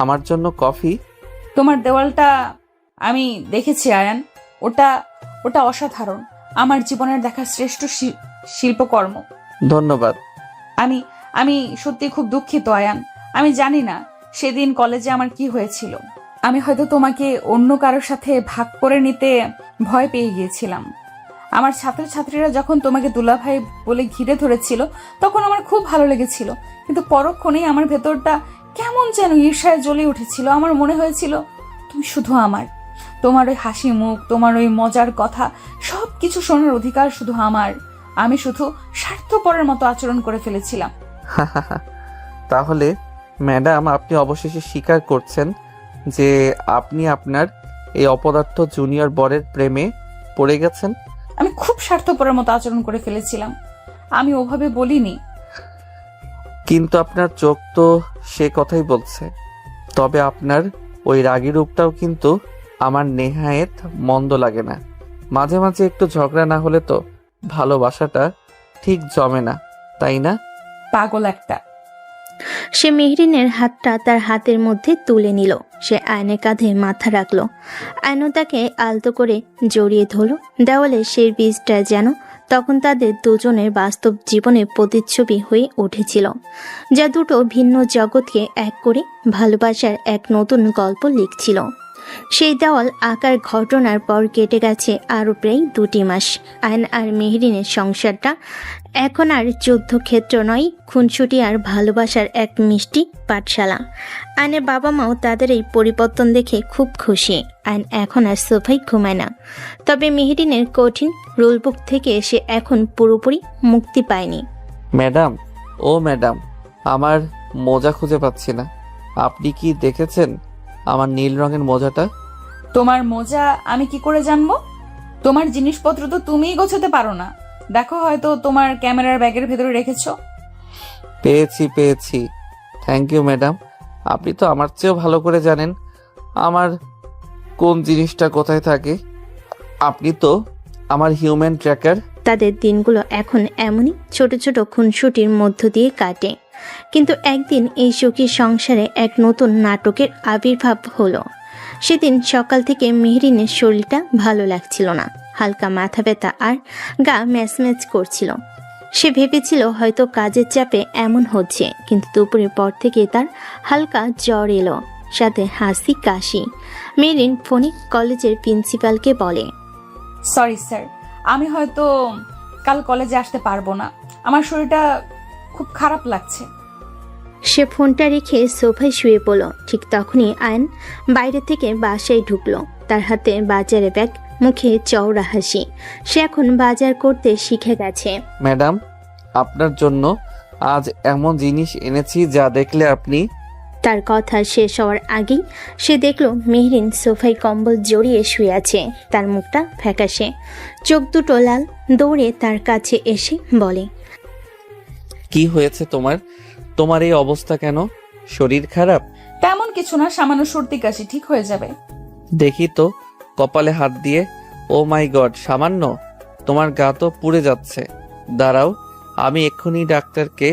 আমার জন্য কফি? তোমার দেওয়ালটা আমি দেখেছি আয়ান, ওটা অসাধারণ, আমার জীবনের দেখা শ্রেষ্ঠ শিল্পকর্ম। ধন্যবাদ। আমি সত্যি খুব দুঃখিত আয়ান। আমি জানি না সেদিন কলেজে আমার কি হয়েছিল। আমি হয়তো তোমাকে অন্য কারোর সাথে ভাগ করে নিতে ভয় পেয়ে গিয়েছিলাম। আমার ছাত্রছাত্রীরা যখন তোমাকে দুলাভাই বলে ঘিরে ধরেছিল তখন আমার খুব ভালো লেগেছিল, কিন্তু পরক্ষণেই আমার ভেতরটা কেমন যেন ঈর্ষায় জ্বলে উঠেছিল। আমার মনে হয়েছিল তুমি শুধু আমার। তোমার ওই হাসি মুখ, তোমার ওই মজার কথা, সব কিছু শোনার অধিকার শুধু আমার। আমি শুধু স্বার্থপরের মতো আচরণ করে ফেলেছিলাম। তাহলে ম্যাডাম, আপনি অবশেষে স্বীকার করছেন যে আপনি আপনার এই অপদার্থ জুনিয়র বরের প্রেমে পড়ে গেছেন? আমি খুব স্বার্থপরের মতো আচরণ করে ফেলেছিলাম, আমি ওভাবে বলিনি। কিন্তু আপনার চোখ তো সে কথাই বলছে। তবে আপনার ওই রাগী রূপটাও কিন্তু আমার নেহায়েত মন্দ লাগে না। মাঝে মাঝে একটু ঝগড়া না হলে তো ভালোবাসাটা ঠিক জমে না, তাই না? পাগল একটা। সে মেহরিনের হাতটা তার হাতের মধ্যে তুলে নিল। সে আয়নের কাঁধে মাথা রাখলো। আয়নও তাকে আলতো করে জড়িয়ে ধরল। দেওয়ালে সেই বীজটা যেন তখন তাদের দুজনের বাস্তব জীবনে প্রতিচ্ছবি হয়ে উঠেছিল, যা দুটো ভিন্ন জগৎকে এক করে ভালোবাসার এক নতুন গল্প লিখছিল। সেই দেওয়াল আঁকার ঘটনার পর কেটে গেছে আরও প্রায় 2 মাস। আয়ন আর মেহরিনের সংসারটা এখন আর যুদ্ধক্ষেত্র নয়, খুনসুটি আর ভালোবাসার এক মিষ্টি পাঠশালা। আয়নের বাবা মাও তাদের এই পরিবর্তন দেখে খুব খুশি। আয়ন এখন আর সোফায় ঘুমায় না। তবে মেহরিনের কঠিন রুলবুক থেকে সে এখন পুরোপুরি মুক্তি পায়নি। ম্যাডাম, ও ম্যাডাম, আমার মোজা খুঁজে পাচ্ছি না। আপনি কি দেখেছেন আমার নীল রঙের মোজাটা? তোমার মোজা আমি কি করে জানবো? তোমার জিনিসপত্র তো তুমিই গোছাতে পারো না। দেখো, হয়তো তোমার ক্যামেরার ব্যাগের ভেতরে রেখেছো। পেয়েছি। Thank you madam. আপনি তো আমার চেয়েও ভালো করে জানেন আমার কোন জিনিসটা কোথায় থাকে। আপনি তো আমার হিউম্যান ট্র্যাকার। তাদের দিনগুলো এখন এমনই ছোট ছোট খুনসুটির মধ্য দিয়ে কাটে। কিন্তু একদিন এই সুখী সংসারে এক নতুন নাটকের আবির্ভাব হলো। সেদিন সকাল থেকে মেহরিনের শরীরটা ভালো লাগছিল না। হালকা মাথা ব্যথা আর গা ম্যাচম্যাচ করছিল। সে ভেবেছিল হয়তো কাজের চাপে এমন হচ্ছে, কিন্তু দুপুরের পর থেকে তার হালকা জ্বর এলো, সাথে হাসি কাশি। মেহরিন ফোনে কলেজের প্রিন্সিপালকে বলে, সরি স্যার, আমি হয়তো কাল কলেজে আসতে পারবো না। আমার শরীরটা খুব খারাপ লাগছে। সে ফোনটা রেখে সোফায় শুয়ে পড়ল। ঠিক তখনই আয়ন বাইরে থেকে বাসায় ঢুকলো। তার হাতে বাজারে ব্যাগ, মুখে চওড়া হাসি। সে এখন বাজার করতে শিখে গেছে। ম্যাডাম, আপনার জন্য আজ এমন জিনিস এনেছি যা দেখলে আপনি। তার কথা শেষ হওয়ার আগেই সে দেখল মেহরিন সোফায় কম্বল জড়িয়ে শুয়ে আছে। তার মুখটা ফ্যাকাশে, চোখ দুটো লাল। দৌড়ে তার কাছে এসে বলে, কি হয়েছে তোমার? তোমার এই অবস্থা কেন? শরীর খারাপ? তেমন কিছু না, সামান্য সর্দি কাশি, ঠিক হয়ে যাবে। দেখি তো কপালে হাত দিয়ে। ও মাই গড, সামান্য? তোমার গা তো পুড়ে যাচ্ছে। দাঁড়াও, আমি এক্ষুনি ডাক্তারকে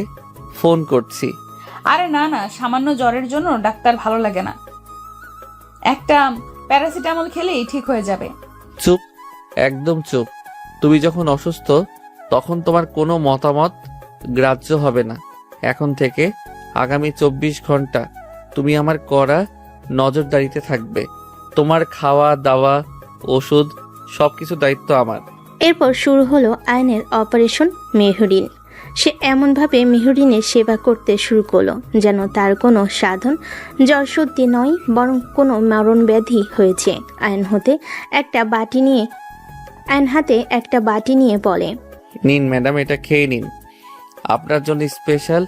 ফোন করছি। আরে না না, সামান্য জ্বরের জন্য ডাক্তার ভালো লাগে না। একটা প্যারাসিটামল খেলেই ঠিক হয়ে যাবে। চুপ, একদম চুপ। তুমি যখন অসুস্থ তখন তোমার কোনো মতামত গ্রাহ্য হবে না। এখন থেকে আগামী 24 ঘন্টা তুমি আমার কড়া নজরদারিতে থাকবে। তোমার খাওয়া দাওয়া, ওষুধ, সবকিছু দায়িত্ব আমার। এরপর শুরু হলো আয়নের অপারেশন মেহরিন। সে এমনভাবে মেহরিনের সেবা করতে শুরু করলো যেন তার কোনো সাধন জ্বরসর্দি নয়, বরং কোনো মরণ ব্যাধি হয়েছে। আয়ন হাতে একটা বাটি নিয়ে বলে, নিন ম্যাডাম, এটা খেয়ে নিন। আপনার জন্য স্পেশাল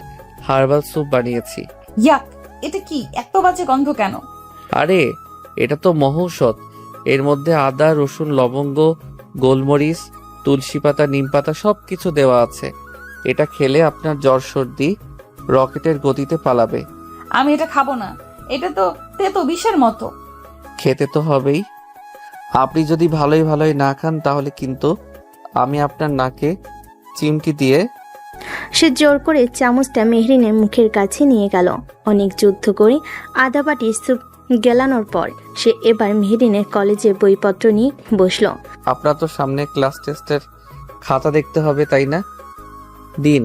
হার্বাল স্যুপ বানিয়েছি। ইয়াক, এটা কি এত বাজে গন্ধ কেন? আরে, এটা তো মহৌষধ। এর মধ্যে আদা, রসুন, লবঙ্গ, গোলমরিচ, তুলসী পাতা, নিম পাতা সবকিছু দেওয়া আছে। এটা খেলে আপনার জ্বর সর্দি রকেটের গতিতে পালাবে। আমি এটা খাবো না, এটা তো তেতো বিষের মতো। খেতে তো হবেই। আপনি যদি ভালোই না খান তাহলে কিন্তু আমি আপনার নাকে চিমটি দিয়ে। সে জোর করে চামচটা মেহরিনের মুখের কাছে নিয়ে গেল। অনেক যুদ্ধ করে আধা বাটি স্যুপ গেলানোর পর সে এবার মেহরিনের কলেজের বইপত্র নিয়ে বসলো। আপনার তো সামনে ক্লাস টেস্টের খাতা দেখতে হবে, তাই না? দিন,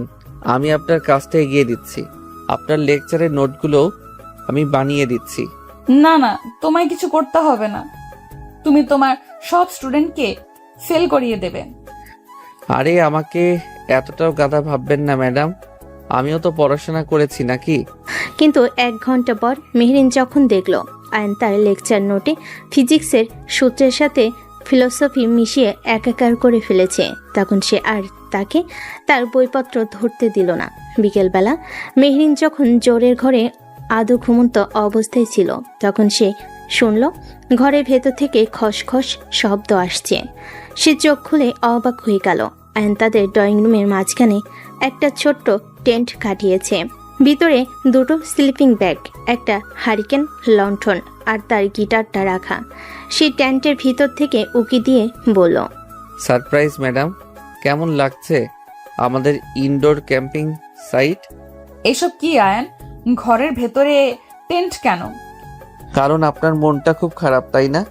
আমি আপনার কাজটা এগিয়ে দিচ্ছি। আপনার লেকচারের নোটগুলো আমি বানিয়ে দিচ্ছি। না না, তোমায় কিছু করতে হবে না। তুমি তোমার সব স্টুডেন্টকে ফেল করিয়ে দেবে। আরে, আমাকে এতটাও গাধা ভাববেন না ম্যাডাম। আমিও তো পড়াশোনা করেছি নাকি। কিন্তু 1 ঘন্টা পর মেহরিন যখন দেখল আয়ন তার লেকচার নোটে ফিজিক্সের সূত্রের সাথে ফিলোসফি মিশিয়ে একাকার করে ফেলেছে। তখন সে আর তাকে তার বইপত্র ধরতে দিল না। বিকেলবেলা মেহরিন যখন জোরের ঘরে আদৌ ঘুমন্ত অবস্থায় ছিল, তখন সে শুনল ঘরের ভেতর থেকে খসখস শব্দ আসছে। সে চোখ খুলে অবাক হয়ে গেল। আয়ন তাদের ড্রয়িং রুমের মাঝখানে একটা ছোট্ট টেন্ট কাটিয়েছে। ভিতরে দুটো স্লিপিং ব্যাগ, একটা হারিকেন লণ্ঠন আর তার গিটারটা রাখা। সে টেন্টের ভিতর থেকে উকি দিয়ে বলল, সারপ্রাইজ ম্যাডাম, কেমন লাগছে আমাদের ইনডোর ক্যাম্পিং সাইট? এসব কি আয়ান? ঘরের ভেতরে টেন্ট কেন? কারণ আপনার মনটা খুব খারাপ, তাই না?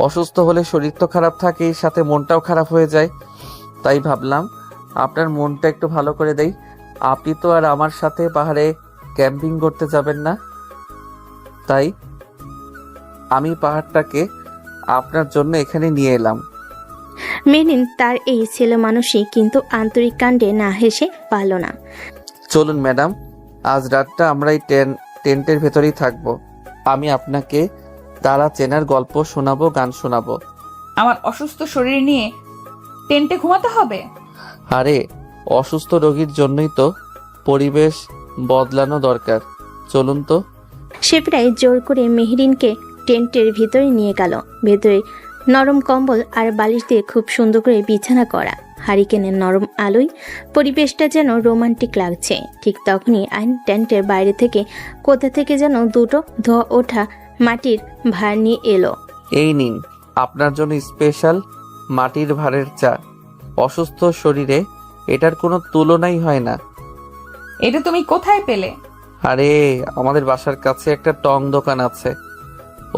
অসুস্থ হলে শরীর তো খারাপ থাকেই, সাথে মনটাও খারাপ হয়ে যায়। তাই ভাবলাম আপনার মনটা একটু ভালো করে দেই। আপনি তো আর আমার সাথে পাহাড়ে ক্যাম্পিং করতে যাবেন না, তাই আমি পাহাড়টাকে আপনার জন্য এখানে নিয়ে এলাম। মেরিন তার এই ছেলে মানুষই কিন্তু আন্তরিক কাণ্ডে না হেসে পারল না। চলুন ম্যাডাম, আজ রাতটা আমরা এই টেন্টের ভেতরেই থাকবো। আমি আপনাকে তারা চেনার গল্প শোনাবো, গান শোনাবো। আমার অসুস্থ শরীর নিয়ে টেন্টে ঘুমাতে হবে? আরে অসুস্থ রোগীর জন্যই তো পরিবেশ বদলানো দরকার। চলুন তো। সে প্রায় জোর করে মেহরিনকে টেন্টের ভিতরে নিয়ে গেল। ভেতরে নরম কম্বল আর বালিশ দিয়ে খুব সুন্দর করে বিছানা করা। হারিকেনের নরম আলোয় পরিবেশটা যেন রোমান্টিক লাগছে। ঠিক তখনই আইন টেন্টের বাইরে থেকে কোথা থেকে যেন দুটো ধোয়া ওঠা মাটির ভার নিয়ে এলো। এই নিন আপনার জন্য স্পেশাল মাটির ভাঁড়ের চা। অসুস্থ শরীরে এটার কোনো তুলনাই হয় না। এটা তুমি কোথায় পেলে? আরে আমাদের বাসার কাছে একটা টং দোকান আছে,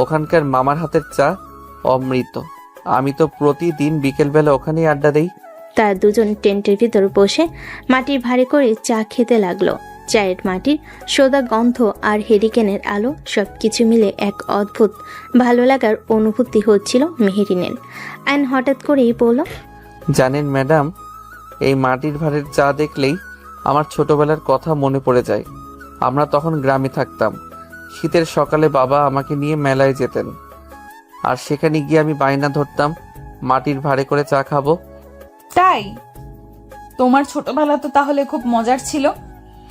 ওখানকার মামার হাতের চা অমৃত। আমি তো প্রতিদিন বিকেলবেলা ওখানেই আড্ডা দেই। তার দুজন টেন্টের ভিতর বসে মাটির ভারে করে চা খেতে লাগলো। চায়ের মাটির সোদা গন্ধ আর হেরিকেনের আলো সবকিছু মিলে এক অদ্ভুত ভালো লাগার অনুভূতি হচ্ছিল মেহেরিনের। আইন হঠাৎ করেই বলল, জানেন ম্যাডাম, এই মাটির ভাঁড়ের চা দেখলেই আমার ছোটবেলার কথা মনে পড়ে যায়। আমরা তখন গ্রামে থাকতাম। শীতের সকালে বাবা আমাকে নিয়ে মেলায় যেতেন, আর সেখানে গিয়ে আমি বায়না ধরতাম মাটির ভাঁড়ে করে চা খাবো। তাই তোমার ছোটবেলা তো তাহলে খুব মজার ছিল।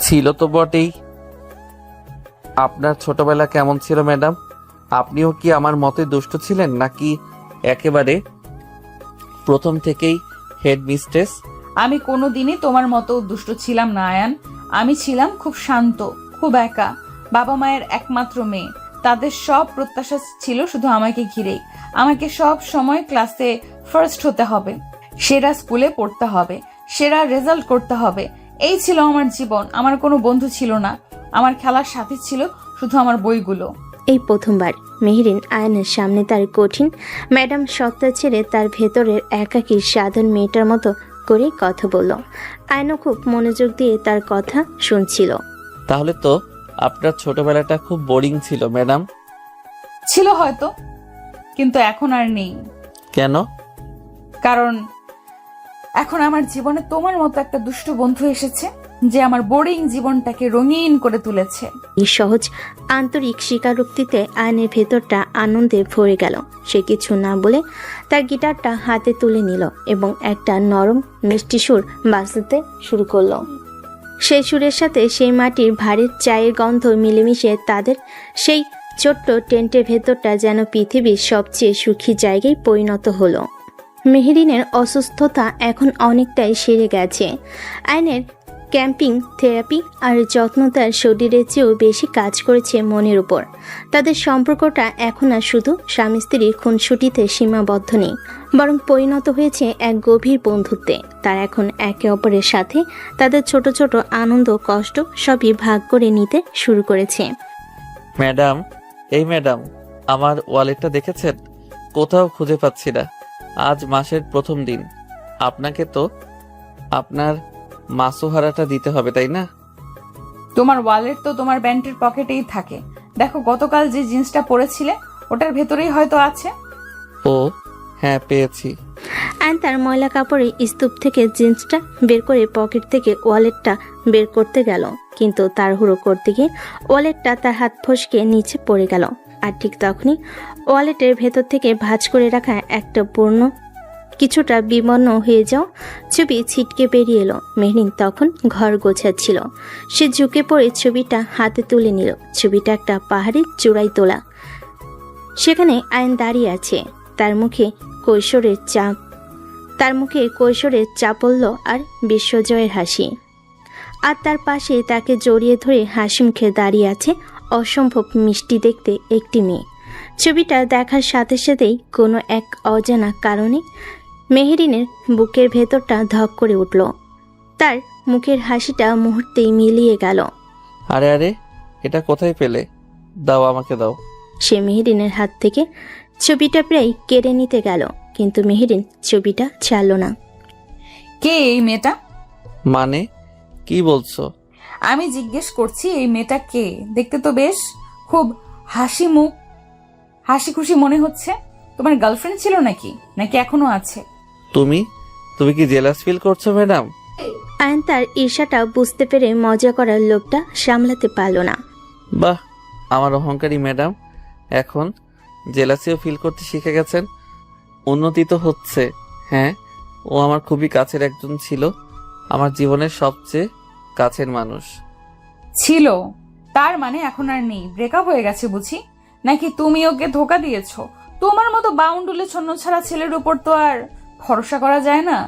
ছিল তো বটেই। আপনার ছোটবেলা কেমন ছিল ম্যাডাম? আপনিও কি আমার মতোই দুষ্ট ছিলেন, নাকি একেবারে প্রথম থেকেই হেড মিস্ট্রেস? আমি কোনোদিনই তোমার মতো দুষ্ট ছিলাম না আয়ান। আমি ছিলাম খুব শান্ত, খুব একা। বাবা মায়ের একমাত্র মেয়ে। তাদের সব প্রত্যাশা ছিল শুধু আমাকে ঘিরেই। আমাকে সব সময় ক্লাসে ফার্স্ট হতে হবে, সেরা স্কুলে পড়তে হবে, সেরা রেজাল্ট করতে হবে। এই ছিল আমার জীবন। আমার কোনো বন্ধু ছিল না। আমার খেলার সাথী ছিল শুধু আমার বইগুলো। এই প্রথমবার মেহরিন আয়নের সামনে তার কঠিন ম্যাডাম সত্তা ছেড়ে তার ভেতরের একাকী সাধারণ মেয়েটার মতো করে কথা বলল। আয়নও খুব মনোযোগ দিয়ে তার কথা শুনছিল। তাহলে তো আপনার ছোটবেলাটা খুব বোরিং ছিল ম্যাডাম। ছিল হয়তো, কিন্তু এখন আর নেই। কেন? কারণ এখন আমার জীবনে তোমার মতো একটা দুষ্ট বন্ধু এসেছে, যে আমার বোরিং জীবনটাকে রঙিন করে তুলেছে। এই সহজ আন্তরিক স্বীকারোক্তিতে আয়নের ভেতরটা আনন্দে ভরে গেল। সে কিছু না বলে তার গিটারটা হাতে তুলে নিল এবং একটা নরম মিষ্টি সুর বাজাতে শুরু করলো। সেই সুরের সাথে সেই মাটির ভারের চায়ের গন্ধ মিলেমিশে তাদের সেই ছোট্ট টেন্টের ভেতরটা যেন পৃথিবীর সবচেয়ে সুখী জায়গায় পরিণত হলো। মেহরিনের অসুস্থতা এখন অনেকটাই সেরে গেছে। আয়নের ক্যাম্পিং থেরাপি আর যত্ন তার শরীরের চেয়েও বেশি কাজ করেছে মনের উপর। তাদের সম্পর্কটা এখন আর শুধু স্বামী স্ত্রীর খুনসুটিতে সীমাবদ্ধ নেই, বরং পরিণত হয়েছে এক গভীর বন্ধুত্বে। তারা এখন একে অপরের সাথে তাদের ছোট ছোট আনন্দ কষ্ট সবই ভাগ করে নিতে শুরু করেছে। ম্যাডাম, এই ম্যাডাম, আমার ওয়ালেটটা দেখেছেন? কোথাও খুঁজে পাচ্ছি না। আজ মাসের প্রথম দিন। আপনাকে তো আপনার মাসোহারাটা দিতে হবে, তাই না? তোমার ওয়ালেট তো তোমার ব্যান্ডের পকেটেই থাকে। দেখো, গতকাল যে জিন্সটা পরেছিলে ওটার ভেতরেই হয়তো আছে। ও হ্যাঁ, পেয়েছি। আর তার ময়লা কাপড়ে স্তূপ থেকে জিন্সটা বের করে পকেট থেকে ওয়ালেটটা বের করতে গেল, কিন্তু তাড়াহুড়ো করতে গিয়ে ওয়ালেটটা তার হাত ফসকে নিচে পড়ে গেল। আর ঠিক তখনই ওয়ালেটের ভেতর থেকে ভাঁজ করে রাখা একটা পূর্ণ কিছুটা বিবর্ণ হয়ে যাও ছবি ছিটকে বেরিয়ে এলো। মেহরিন তখন ঘর গোছাচ্ছিল। সে ঝুঁকে পড়ে ছবিটা হাতে তুলে নিল। ছবিটা একটা পাহাড়ের চূড়ায় তোলা। সেখানে আয়ন দাঁড়িয়ে আছে। তার মুখে কৈশোরের চাপল্য আর বিশ্বজয়ের হাসি। আর তার পাশে তাকে জড়িয়ে ধরে হাসি মুখে দাঁড়িয়ে আছে অসম্ভব মিষ্টি দেখতে একটি মেয়ে। ছবিটা দেখার সাথে সাথেই কোনো এক অজানা কারণে মেহেরিনের বুকের ভেতরটা ধক করে উঠল। তার মুখের হাসিটা মুহূর্তেই মিলিয়ে গেল। আরে আরে, এটা কোথায় পেলে? দাও, আমাকে দাও। সে মেহেরিনের হাত থেকে ছবিটা প্রায় কেড়ে নিতে গেল, কিন্তু মেহেরিন ছবিটা ছাড়ল না। কে এই মেয়েটা? মানে কি বলছো? আমি জিজ্ঞেস করছি এই মেয়েটা কে? দেখতে তো বেশ খুব হাসি মুখ, হাসি খুশি মনে হচ্ছে। তোমার গার্লফ্রেন্ড ছিল নাকি, নাকি এখনো আছে? তুমি কি জেলাস ফিল করছো ম্যাডাম? আয়ন তার ঈর্ষাটা বুঝতে পেরে মজা করার লোভটা সামলাতে পারল না। বাহ, আমার অহংকারী ম্যাডাম এখন জেলাসিও ফিল করতে শিখে গেছেন। উন্নতি তো হচ্ছে। হ্যাঁ, ও আমার খুবই কাছের একজন ছিল, আমার জীবনের সবচেয়ে কাছের মানুষ ছিল, তার মানে এখন আর নেই? ব্রেকআপ হয়ে গেছে বুঝি? নাকি তুমি ওকে ধোকা দিয়েছো? তোমার মতো বাউন্ডুলে ছন্ন ছাড়া ছেলের উপর তো আর ভরসা করা যায় না।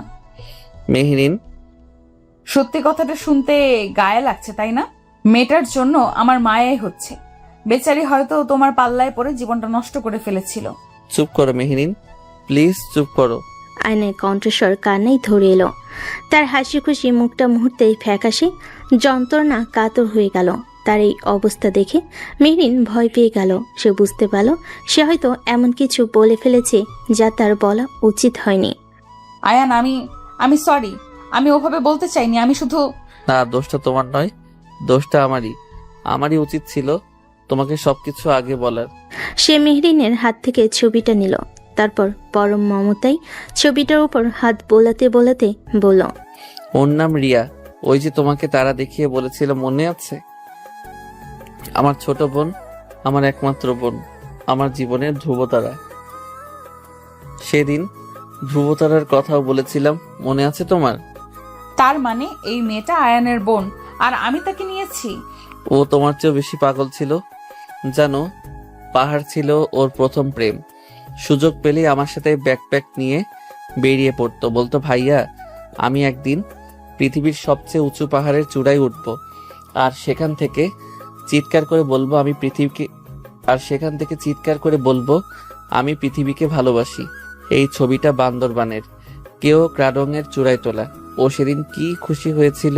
মেহরিন, সত্যি কথাটা শুনতে গায়ে লাগছে তাই না? মেয়েটার জন্য আমার মায়াই হচ্ছে। বেচারি হয়তো তোমার পাল্লায় পড়ে জীবনটা নষ্ট করে ফেলেছিল। চুপ করো মেহরিন, প্লিজ চুপ করো। আয়নের কণ্ঠস্বর কান্নাই ধরে এলো। তার হাসি খুশি মুখটা মুহূর্তেই ফ্যাকাশে যন্ত্রণা কাতর হয়ে গেল। তার এই অবস্থা দেখে মেহরিন ভয় পেয়ে গেল। সে বুঝতে পারল সে হয়তো এমন কিছু বলে ফেলেছে যা তার বলা উচিত হয়নি। আয়ান, আমি সরি, আমি ওভাবে বলতে চাইনি। আমি শুধু... না, দোষটা তোমার নয়, দোষটা আমারই উচিত ছিল তোমাকে সবকিছু আগে বলার। সে মেহরিনের হাত থেকে ছবিটা নিল। তারপর পরম মমতায় ছবিটার উপর হাত বোলাতে বোলাতে বলল, ওর নাম রিয়া। ওই যে তোমাকে তারা দেখিয়ে বলেছিল, মনে আছে? আমার ছোট বোন, আমার একমাত্র বোন, আমার জীবনের ধ্রুবতারা। সেদিন ধ্রুবতারার কথাও বলেছিলাম, মনে আছে তোমার? তার মানে এই মেয়েটা আয়ানের বোন, আর আমি তাকে নিয়েছি? ও তোমার চেয়েও বেশি পাগল ছিল জানো। পাহাড় ছিল ওর প্রথম প্রেম। সুযোগ পেলেই আমার সাথে ব্যাকপ্যাক নিয়ে বেরিয়ে পড়তো। বলতো, ভাইয়া আমি একদিন পৃথিবীর সবচেয়ে উঁচু পাহাড়ের চূড়ায় উঠব, আর সেখান থেকে চিৎকার করে বলবো আমি পৃথিবীকে ভালোবাসি। এই ছবিটা বান্দরবানের কেউ ক্রাডংয়ের চূড়ায় তোলা। ও সেদিন কি খুশি হয়েছিল,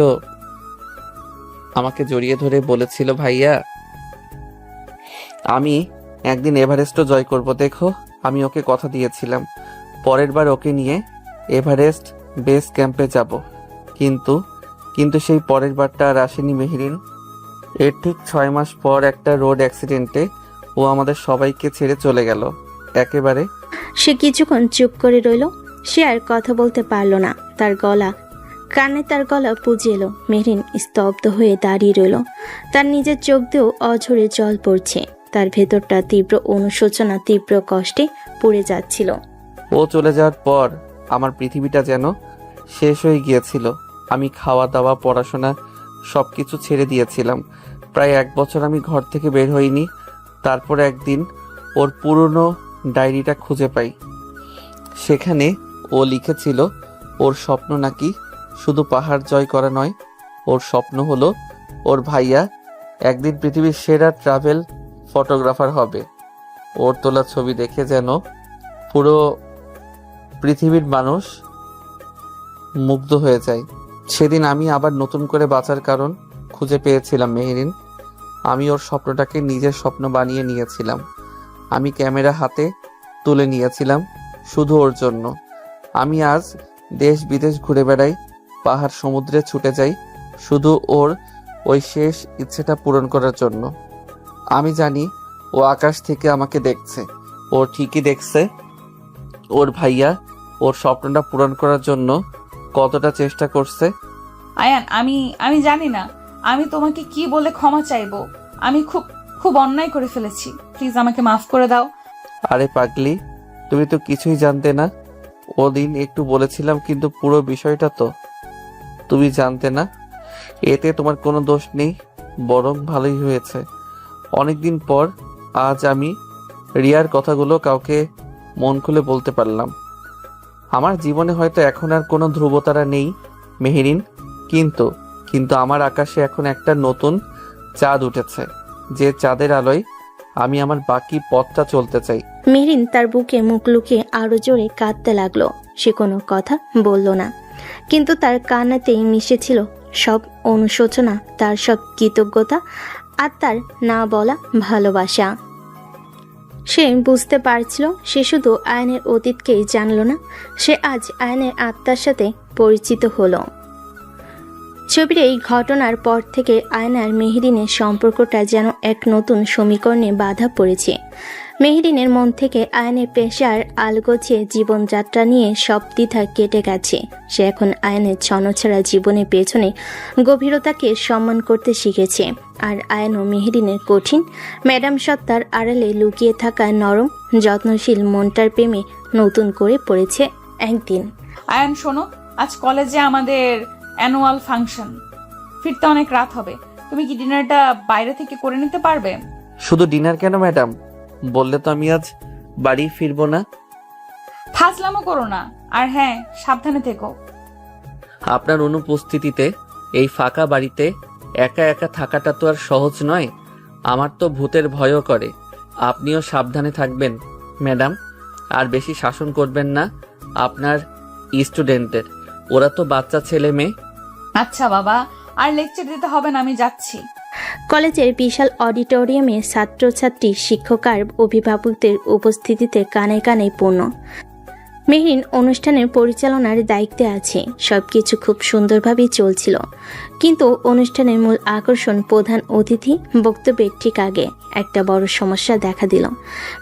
আমাকে জড়িয়ে ধরে বলেছিল, ভাইয়া আমি একদিন এভারেস্টও জয় করব। দেখো, আমি ওকে কথা দিয়েছিলাম পরের বার ওকে নিয়ে এভারেস্ট বেস ক্যাম্পে যাব। কিন্তু সেই পরের বারটা আর আসেনি মেহরিন। এর ঠিক 6 মাস পর একটা রোড অ্যাক্সিডেন্টে ও আমাদের সবাইকে ছেড়ে চলে গেল একেবারে। সে কিছুক্ষণ চুপ করে রইল। সে আর কথা বলতে পারল না। তার গলা পুজে এলো। মেহরিন স্তব্ধ হয়ে দাঁড়িয়ে রইল। তার নিজের চোখ দিয়েও অঝরে জল পড়ছে। তার ভেতরটা তীব্র অনুশোচনা, তীব্র কষ্টে পড়ে যাচ্ছিল। ও চলে যাওয়ার পর আমার পৃথিবীটা যেন শেষ হয়ে গিয়েছিল। আমি খাওয়া দাওয়া, পড়াশোনা সবকিছু ছেড়ে দিয়েছিলাম। প্রায় 1 বছর আমি ঘর থেকে বের হইনি। তারপর একদিন ওর পুরনো ডায়েরিটা খুঁজে পাই। সেখানে ও লিখেছিল ওর স্বপ্ন নাকি শুধু পাহাড় জয় করা নয়, ওর স্বপ্ন হলো ওর ভাইয়া একদিন পৃথিবীর সেরা ট্রাভেল ফটোগ্রাফার হবে। ওর তোলা ছবি দেখে যেন পুরো পৃথিবীর মানুষ মুগ্ধ হয়ে যায়। সেদিন আমি আবার নতুন করে বাঁচার কারণ খুঁজে পেয়েছিলাম মেহরিন। আমি ওর স্বপ্নটাকে নিজের স্বপ্ন বানিয়ে নিয়েছিলাম। আমি ক্যামেরা হাতে তুলে নিয়েছিলাম শুধু ওর জন্য। আমি আজ দেশ বিদেশ ঘুরে বেড়াই, পাহাড় সমুদ্রে ছুটে যাই শুধু ওর ওই শেষ ইচ্ছেটা পূরণ করার জন্য। আমি জানি ও আকাশ থেকে আমাকে দেখছে। ও ঠিকই দেখছে। ওর ভাইয়া ওর স্বপ্নটা পূরণ করার জন্য কতটা চেষ্টা করছে। আয়ান, আমি জানি না আমি তোমাকে কি বলে ক্ষমা চাইবো। আমি খুব খুব অন্যায় করে ফেলেছি, প্লিজ আমাকে মাফ করে দাও। আরে পাগলি, তুমি তো কিছুই জানতে না। ওদিন একটু বলেছিলাম, কিন্তু পুরো বিষয়টা তো তুমি জানতে না। এতে তোমার কোনো দোষ নেই, বরং ভালোই হয়েছে। অনেকদিন পর আজ আমি রিয়ার কথাগুলো কাউকে মন খুলে বলতে পারলাম। আমার জীবনে হয়তো এখন আর কোনো ধ্রুবতারা নেই মেহেরিন, কিন্তু কিন্তু আমার আকাশে এখন একটা নতুন চাঁদ উঠেছে, যে চাঁদের আলোয় আমি আমার বাকি পথটা চলতে চাই। মেহরিন তার বুকে মুখ লুকিয়ে আরো জোরে কাঁদতে লাগলো। সে কোনো কথা বলল না, কিন্তু তার কান্নাতেই মিশেছিল সব অনুশোচনা, তার সব কৃতজ্ঞতা আর তার না বলা ভালোবাসা। সে বুঝতে পারছিল সে শুধু আয়নের অতীতকেই জানল না, সে আজ আয়নের আত্মার সাথে পরিচিত হলো। ছবির এই ঘটনার পর থেকে আয়ন আর মেহরিনের সম্পর্কটা যেন এক নতুন সমীকরণে বাধা পড়েছে। মেহরিনের মন থেকে আয়নের পেশার আলগোছে জীবনযাত্রা নিয়ে সব দ্বিধা কেটে গেছে। সে এখন আয়নের ছনছাড়া জীবনের পেছনে গভীরতাকে সম্মান করতে শিখেছে। আর আয়ন ও মেহরিনের কঠিন ম্যাডাম সত্তার আড়ালে লুকিয়ে থাকা নরম যত্নশীল মনটার প্রেমে নতুন করে পড়েছে একদিন। আয়ান শোনো, আজ কলেজে আমাদের অ্যানুয়াল ফাংশন, ফিরতে অনেক রাত হবে। তুমি কি ডিনারটা বাইরে থেকে করে নিতে পারবে? শুধু ডিনার কেন ম্যাডাম? বললে তো আমি আজ বাড়ি ফিরবো না। ফাজলামো করো না, আর হ্যাঁ, সাবধানে থেকো। আপনার অনুপস্থিতিতে এই ফাঁকা বাড়িতে একা একা থাকাটা তো আর সহজ নয়। আমার তো ভূতের ভয়ও করে। আপনিও সাবধানে থাকবেন ম্যাডাম, আর বেশি শাসন করবেন না আপনার স্টুডেন্টদের। ওরা তো বাচ্চা ছেলে মেয়ে। আচ্ছা বাবা, আর লেকচার দিতে হবে না, আমি যাচ্ছি। কলেজের বিশাল অডিটোরিয়ামে ছাত্রছাত্রী, শিক্ষক আর অভিভাবকদের উপস্থিতিতে কানে কানে পূর্ণ। মেহরিন অনুষ্ঠানের পরিচালনার দায়িত্বে আছে। সবকিছু খুব সুন্দরভাবেই চলছিল, কিন্তু অনুষ্ঠানের মূল আকর্ষণ প্রধান অতিথি বক্তব্যের ঠিক আগে একটা বড় সমস্যা দেখা দিল।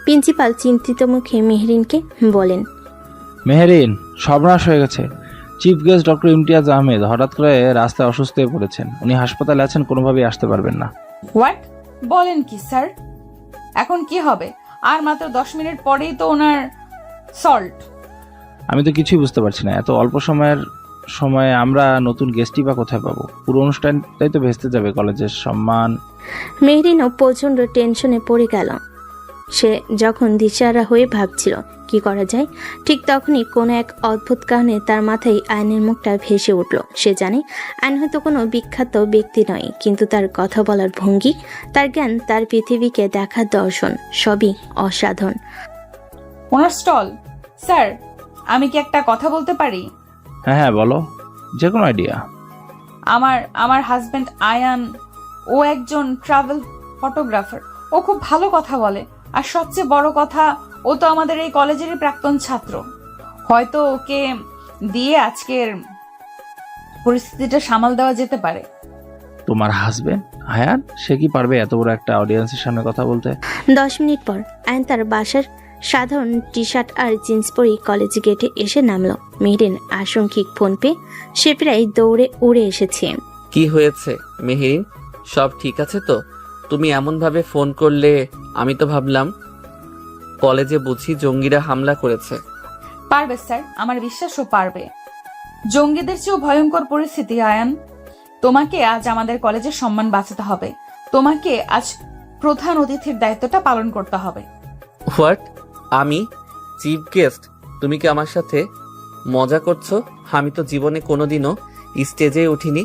প্রিন্সিপাল চিন্তিত মুখে মেহরিনকে বলেন, মেহেরিন, সর্বনাশ হয়ে গেছে। Chief guest doctor Imtiaz Ahmed হঠাৎ করে রাস্তায় অসুস্থ হয়ে পড়েছেন। উনি হাসপাতালে আছেন, কোনোভাবেই আসতে পারবেন না। হোয়াট বলেন কি স্যার? এখন কি হবে? আর মাত্র 10 মিনিট পরেই তো ওনার সল্ট। আমি তো কিছুই বুঝতে পারছি না। এত অল্প সময়ে আমরা নতুন গেস্টই বা কোথায় পাবো? পুরো অনুষ্ঠানটাই তো ভেস্তে যাবে, কলেজের সম্মান। মেহরিনও প্রচণ্ড টেনশনে পড়ে গেল। সে যখন দিশাহারা হয়ে ভাবছিল কি করা যায়, ঠিক তখনই কোনো এক অদ্ভুত কারণে তার মাথায় আয়নের মুখটা ভেসে উঠল। সে জানে আয়ন হয়তো কোনো বিখ্যাত ব্যক্তি নয়, কিন্তু তার কথা বলার ভঙ্গি, তার জ্ঞান, তার পৃথিবীকে দেখার দর্শন সবই অসাধারণ। ওনার স্টল। স্যার, আমি কি একটা কথা বলতে পারি? হ্যাঁ হ্যাঁ, বলো, যে কোনো আইডিয়া। আমার হাজবেন্ড আয়ান, ও একজন ট্রাভেল ফটোগ্রাফার। ও খুব ভালো কথা বলে, আর সবচেয়ে বড় কথা, ও তো আমাদের এই কলেজেরই প্রাক্তন ছাত্র। হয়তো ওকে দিয়ে আজকের পরিস্থিতিটা সামাল দেওয়া যেতে পারে। তোমার হাজবেন্ড আয়ান, সে কি পারবে এত বড় একটা অডিয়েন্সের সামনে কথা বলতে? 10 মিনিট পর আয়ন তার বাসার সাধারণ টি শার্ট আর জিন্স পরে কলেজ গেটে এসে নামলো। মেহরিন আশঙ্কিক ফোন পেয়ে সে প্রায় দৌড়ে উড়ে এসেছে। কি হয়েছে মেহেরিন? সব ঠিক আছে তো? তুমি এমন ভাবে ফোন করলে, আমি তো ভাবলাম কলেজে বুঝি জঙ্গিরা হামলা করেছে। পারবে স্যার, আমার বিশ্বাসও পারবে। জঙ্গিদের চেয়েও ভয়ঙ্কর পরিস্থিতি আয়ান। তোমাকে আজ আমাদের কলেজের সম্মান বাঁচাতে হবে। তোমাকে আজ প্রধান অতিথির দায়িত্বটা পালন করতে হবে। হোয়াট? আমি চিফ গেস্ট? তুমি কি আমার সাথে মজা করছো? আমি তো জীবনে কোনোদিনও স্টেজে উঠিনি।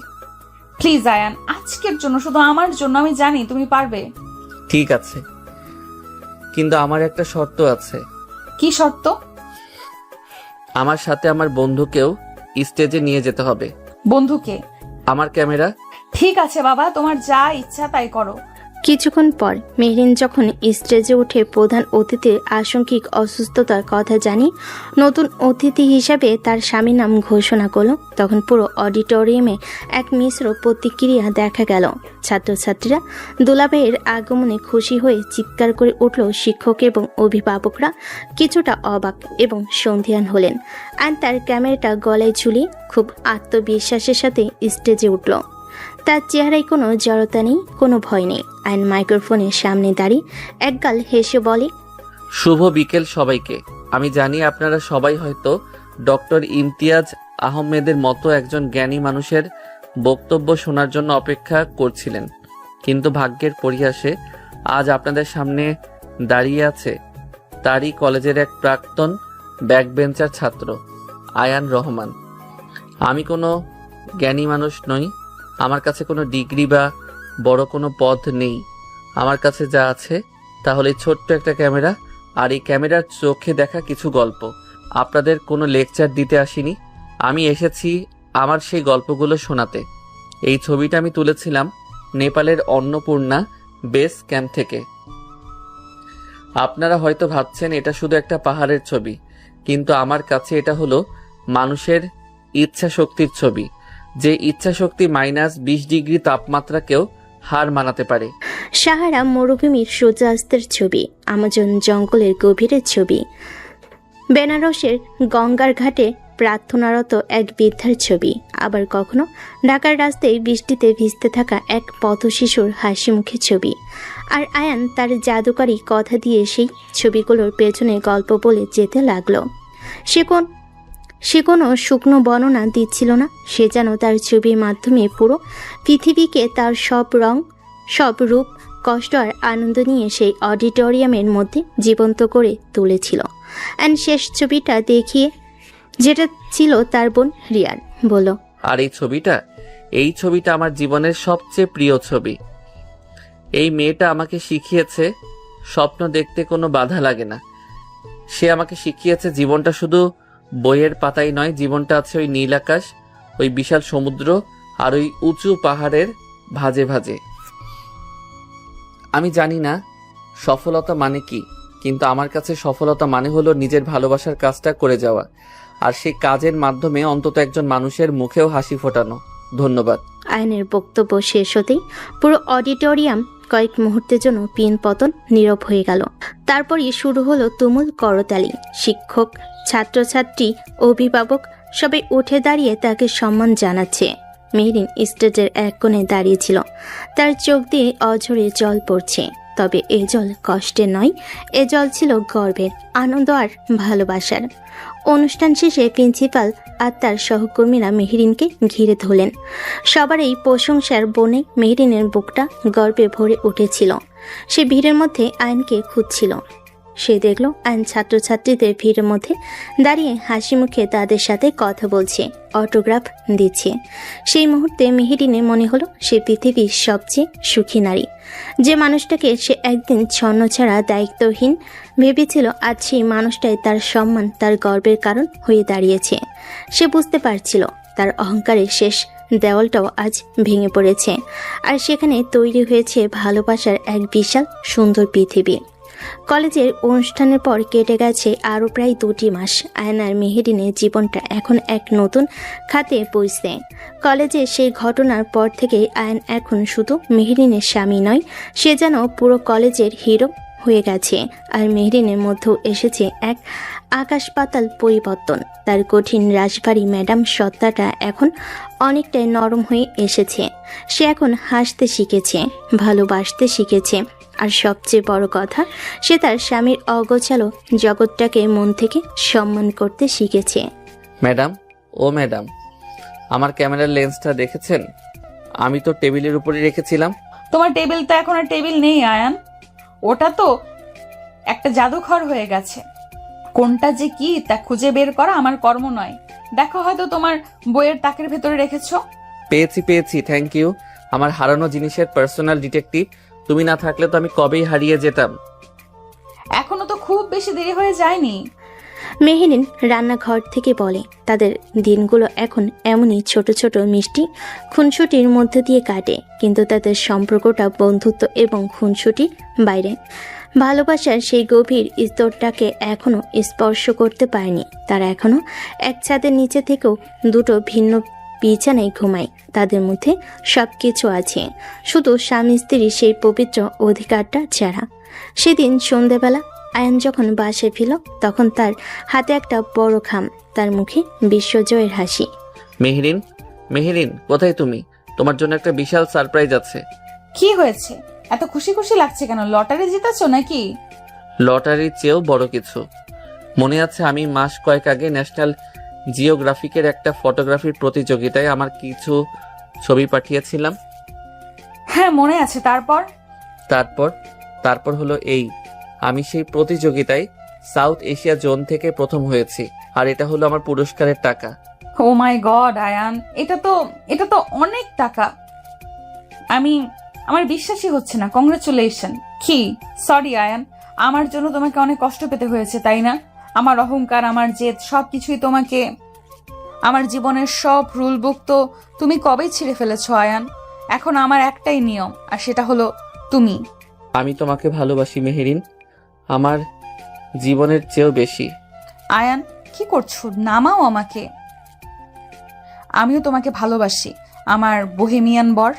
প্লিজ আয়ান, আজকের জন্য, শুধু আমার জন্য। আমি জানি তুমি পারবে। ঠিক আছে, কিন্তু আমার একটা শর্ত আছে। কি শর্ত? আমার সাথে আমার বন্ধুকেও স্টেজে নিয়ে যেতে হবে। বন্ধুকে? আমার ক্যামেরা। ঠিক আছে বাবা, তোমার যা ইচ্ছা তাই করো। কিছুক্ষণ পর মেহরিন যখন স্টেজে উঠে প্রধান অতিথির আশঙ্কিক অসুস্থতার কথা জানি নতুন অতিথি হিসাবে তার স্বামীর নাম ঘোষণা করল, তখন পুরো অডিটোরিয়ামে এক মিশ্র প্রতিক্রিয়া দেখা গেল। ছাত্রছাত্রীরা দুলাভাইয়ের আগমনে খুশি হয়ে চিৎকার করে উঠল। শিক্ষক এবং অভিভাবকরা কিছুটা অবাক এবং সন্ধিয়ান হলেন। আর তার ক্যামেরাটা গলায় ঝুলিয়ে খুব আত্মবিশ্বাসের সাথে স্টেজে উঠল। তার চেহারায় কোনো জড়তা নেই, কোনো ভয় নেই। আয়ন মাইক্রোফোনের সামনে দাঁড়িয়ে একগাল হেসে বলে, শুভ বিকেল সবাইকে। আমি জানি আপনারা সবাই হয়তো ডক্টর ইমতিয়াজ আহমেদের মতো একজন জ্ঞানী মানুষের বক্তব্য শোনার জন্য অপেক্ষা করছিলেন, কিন্তু ভাগ্যের পরিহাসে আজ আপনাদের সামনে দাঁড়িয়ে আছে তারই কলেজের এক প্রাক্তন ব্যাকবেঞ্চার ছাত্র আয়ান রহমান। আমি কোনো জ্ঞানী মানুষ নই, আমার কাছে কোনো ডিগ্রি বা বড় কোনো পদ নেই। আমার কাছে যা আছে তাহলে ছোট্ট একটা ক্যামেরা আর এই ক্যামেরার চোখে দেখা কিছু গল্প। আপনাদের কোনো লেকচার দিতে আসিনি, আমি এসেছি আমার সেই গল্পগুলো শোনাতে। এই ছবিটা আমি তুলেছিলাম নেপালের অন্নপূর্ণা বেস ক্যাম্প থেকে। আপনারা হয়তো ভাবছেন এটা শুধু একটা পাহাড়ের ছবি, কিন্তু আমার কাছে এটা হলো মানুষের ইচ্ছা শক্তির ছবি, যে ইচ্ছা শক্তি -20 ডিগ্রি তাপমাত্রাকেও হার মানাতে পারে। সাহারা মরুভূমির সূর্যাস্তের ছবি, আমাজন জঙ্গলের গভীরের ছবি, বেনারসের গঙ্গার ঘাটে প্রার্থনারত এক বৃদ্ধার ছবি, আবার কখনো ঢাকার রাস্তায় বৃষ্টিতে ভিজতে থাকা এক পথশিশুর হাসি মুখের ছবি। আর আয়ান তার জাদুকরী কথা দিয়ে সেই ছবিগুলোর পেছনে গল্প বলে যেতে লাগলো। সে কোনো শুকনো বর্ণনা দিচ্ছিল না, সে যেন তার ছবির মাধ্যমে পুরো পৃথিবীকে তার সব রং, সব রূপ, কষ্ট আর আনন্দ নিয়ে সেই অডিটোরিয়ামের মধ্যে জীবন্ত করে তুলেছিল। অ্যান্ড শেষ ছবিটা দেখিয়ে, যেটা ছিল তার বোন রিয়ান, বলল, আর এই ছবিটা আমার জীবনের সবচেয়ে প্রিয় ছবি। এই মেয়েটা আমাকে শিখিয়েছে স্বপ্ন দেখতে কোনো বাধা লাগে না। সে আমাকে শিখিয়েছে জীবনটা শুধু বইয়ের পাতাই নয়, জীবনটা আছে ওই নীল আকাশ, ওই বিশাল সমুদ্র আর ওই উঁচু পাহাড়ের ভাঁজে ভাঁজে। আমি জানি না সফলতা মানে কি, কিন্তু আমার কাছে সফলতা মানে হলো নিজের ভালোবাসার কাজটা করে যাওয়া, আর সেই কাজের মাধ্যমে অন্তত একজন মানুষের মুখেও হাসি ফোটানো। ধন্যবাদ। আয়নের বক্তব্য শেষ হতেই পুরো অডিটোরিয়াম কয়েক মুহূর্তের জন্য পিনপতন নীরব হয়ে গেল। তারপরই শুরু হলো তুমুল করতালি। শিক্ষক, ছাত্রছাত্রী, অভিভাবক সবাই উঠে দাঁড়িয়ে তাকে সম্মান জানাচ্ছে। মেহরিন স্টেজের এক কোণে দাঁড়িয়েছিল, তার চোখ দিয়ে অঝরে জল পড়ছে। তবে এ জল কষ্টের নয়, এ জল ছিল গর্বের, আনন্দ আর ভালোবাসার। অনুষ্ঠান শেষে প্রিন্সিপাল আর তার সহকর্মীরা মেহরিনকে ঘিরে ধরলেন। সবার এই প্রশংসার বনে মেহরিনের বুকটা গর্বে ভরে উঠেছিল। সে ভিড়ের মধ্যে আয়নকে খুঁজছিল। সে দেখল আয়ন ছাত্রছাত্রীদের ভিড়ের মধ্যে দাঁড়িয়ে হাসি মুখে তাদের সাথে কথা বলছে, অটোগ্রাফ দিচ্ছে। সেই মুহূর্তে মেহরিনের মনে হলো সে পৃথিবীর সবচেয়ে সুখী নারী। যে মানুষটাকে সে একদিন ছন্নছাড়া দায়িত্বহীন ভেবেছিল, আজ সেই মানুষটাই তার সম্মান, তার গর্বের কারণ হয়ে দাঁড়িয়েছে। সে বুঝতে পারছিল তার অহংকারের শেষ দেওয়ালটাও আজ ভেঙে পড়েছে, আর সেখানে তৈরি হয়েছে ভালোবাসার এক বিশাল সুন্দর পৃথিবী। কলেজের অনুষ্ঠানের পর কেটে গেছে আরও প্রায় 2টি মাস। আয়ন আর মেহরিনের জীবনটা এখন এক নতুন খাতে পৌঁছছে। কলেজে সেই ঘটনার পর থেকেই আয়ন এখন শুধু মেহরিনের স্বামী নয়, সে যেন পুরো কলেজের হিরো হয়ে গেছে। আর মেহরিনের মধ্যেও এসেছে এক আকাশ পাতাল পরিবর্তন। তার কঠিন রাশভারী ম্যাডাম সত্তাটা এখন অনেকটাই নরম হয়ে এসেছে। সে এখন হাসতে শিখেছে, ভালোবাসতে শিখেছে, আর সবচেয়ে বড় কথা, সে তার স্বামীর অগোছালো জগৎটাকে মন থেকে সম্মান করতে শিখেছে। ম্যাডাম, ও ম্যাডাম, আমার ক্যামেরার লেন্সটা দেখেছেন? আমি তো টেবিলের উপরে রেখেছিলাম। তোমার টেবিল তো এখন আর টেবিল নেই আয়ান, ওটা তো একটা জাদুঘর হয়ে গেছে। কোনটা যে কি তা খুঁজে বের করা আমার কর্ম নয়। দেখো, হয়তো তোমার বইয়ের তাকের ভেতরে রেখেছো। পেয়েছি, থ্যাংক ইউ। আমার হারানো জিনিসের পার্সোনাল ডিটেকটিভ। তুমি না থাকলে তো আমি কবেই হারিয়ে যেতাম। এখনো তো খুব বেশি দেরি হয়ে যায়নি। মেহরিন রান্নাঘর থেকে বলে, তাদের দিনগুলো এখন এমনই ছোট ছোট মিষ্টি খুনসুটির মধ্যে দিয়ে কাটে, কিন্তু তাদের সম্পর্কটা বন্ধুত্ব এবং খুনসুটির বাইরে। ভালোবাসার সেই গভীর স্তরটাকে এখনো স্পর্শ করতে পারেনি। তারা এখনো এক ছাদের নিচে থেকেও দুটো ভিন্ন বিছানায় ঘুমায়। তাদের মধ্যে সব কিছু আছে, শুধু স্বামী স্ত্রীর সেই পবিত্র অধিকারটা ছাড়া। সেদিন সন্ধ্যেবেলা আয়ন যখন বাসে ফিরল, তখন তার হাতে একটা বড় খাম, তার মুখে বিশ্বজয়ের হাসি। মেহরিন, কোথায় তুমি? তোমার জন্য একটা বিশাল সারপ্রাইজ আছে। কি হয়েছে? এত খুশি খুশি লাগছে কেন? লটারি জিতেছো নাকি? লটারির চেয়েও বড় কিছু। মনে আছে আমি মাস কয়েক আগে ন্যাশনাল জিওগ্রাফিকের একটা ফটোগ্রাফির প্রতিযোগিতায় আমার কিছু ছবি পাঠিয়েছিলাম? হ্যাঁ মনে আছে। তারপর? তারপর হলো এই, আমি সেই প্রতিযোগিতায় সাউথ এশিয়া জোন থেকে প্রথম হয়েছি, আর এটা হলো আমার পুরস্কারের টাকা। ও মাই গড আয়ান, এটা তো অনেক টাকা। আমার বিশ্বাসই হচ্ছে না। কংগ্রেচুলেশন। কি সরি আয়ান, আমার জন্য তোমাকে অনেক কষ্ট পেতে হয়েছে, তাই না? আমার অহংকার, আমার জেদ, সবকিছুই তোমাকে। আমার জীবনের সব রুল বুক তো তুমি কবেই ছিঁড়ে ফেলেছো আয়ান। এখন আমার একটাই নিয়ম, আর সেটা হলো তুমি। আমি তোমাকে ভালোবাসি মেহেরিন, আমার জীবনের চেয়েও বেশি। আয়ান কি করছো? নামাও আমাকে। আমিও তোমাকে ভালোবাসি, আমার বোহেমিয়ান বর।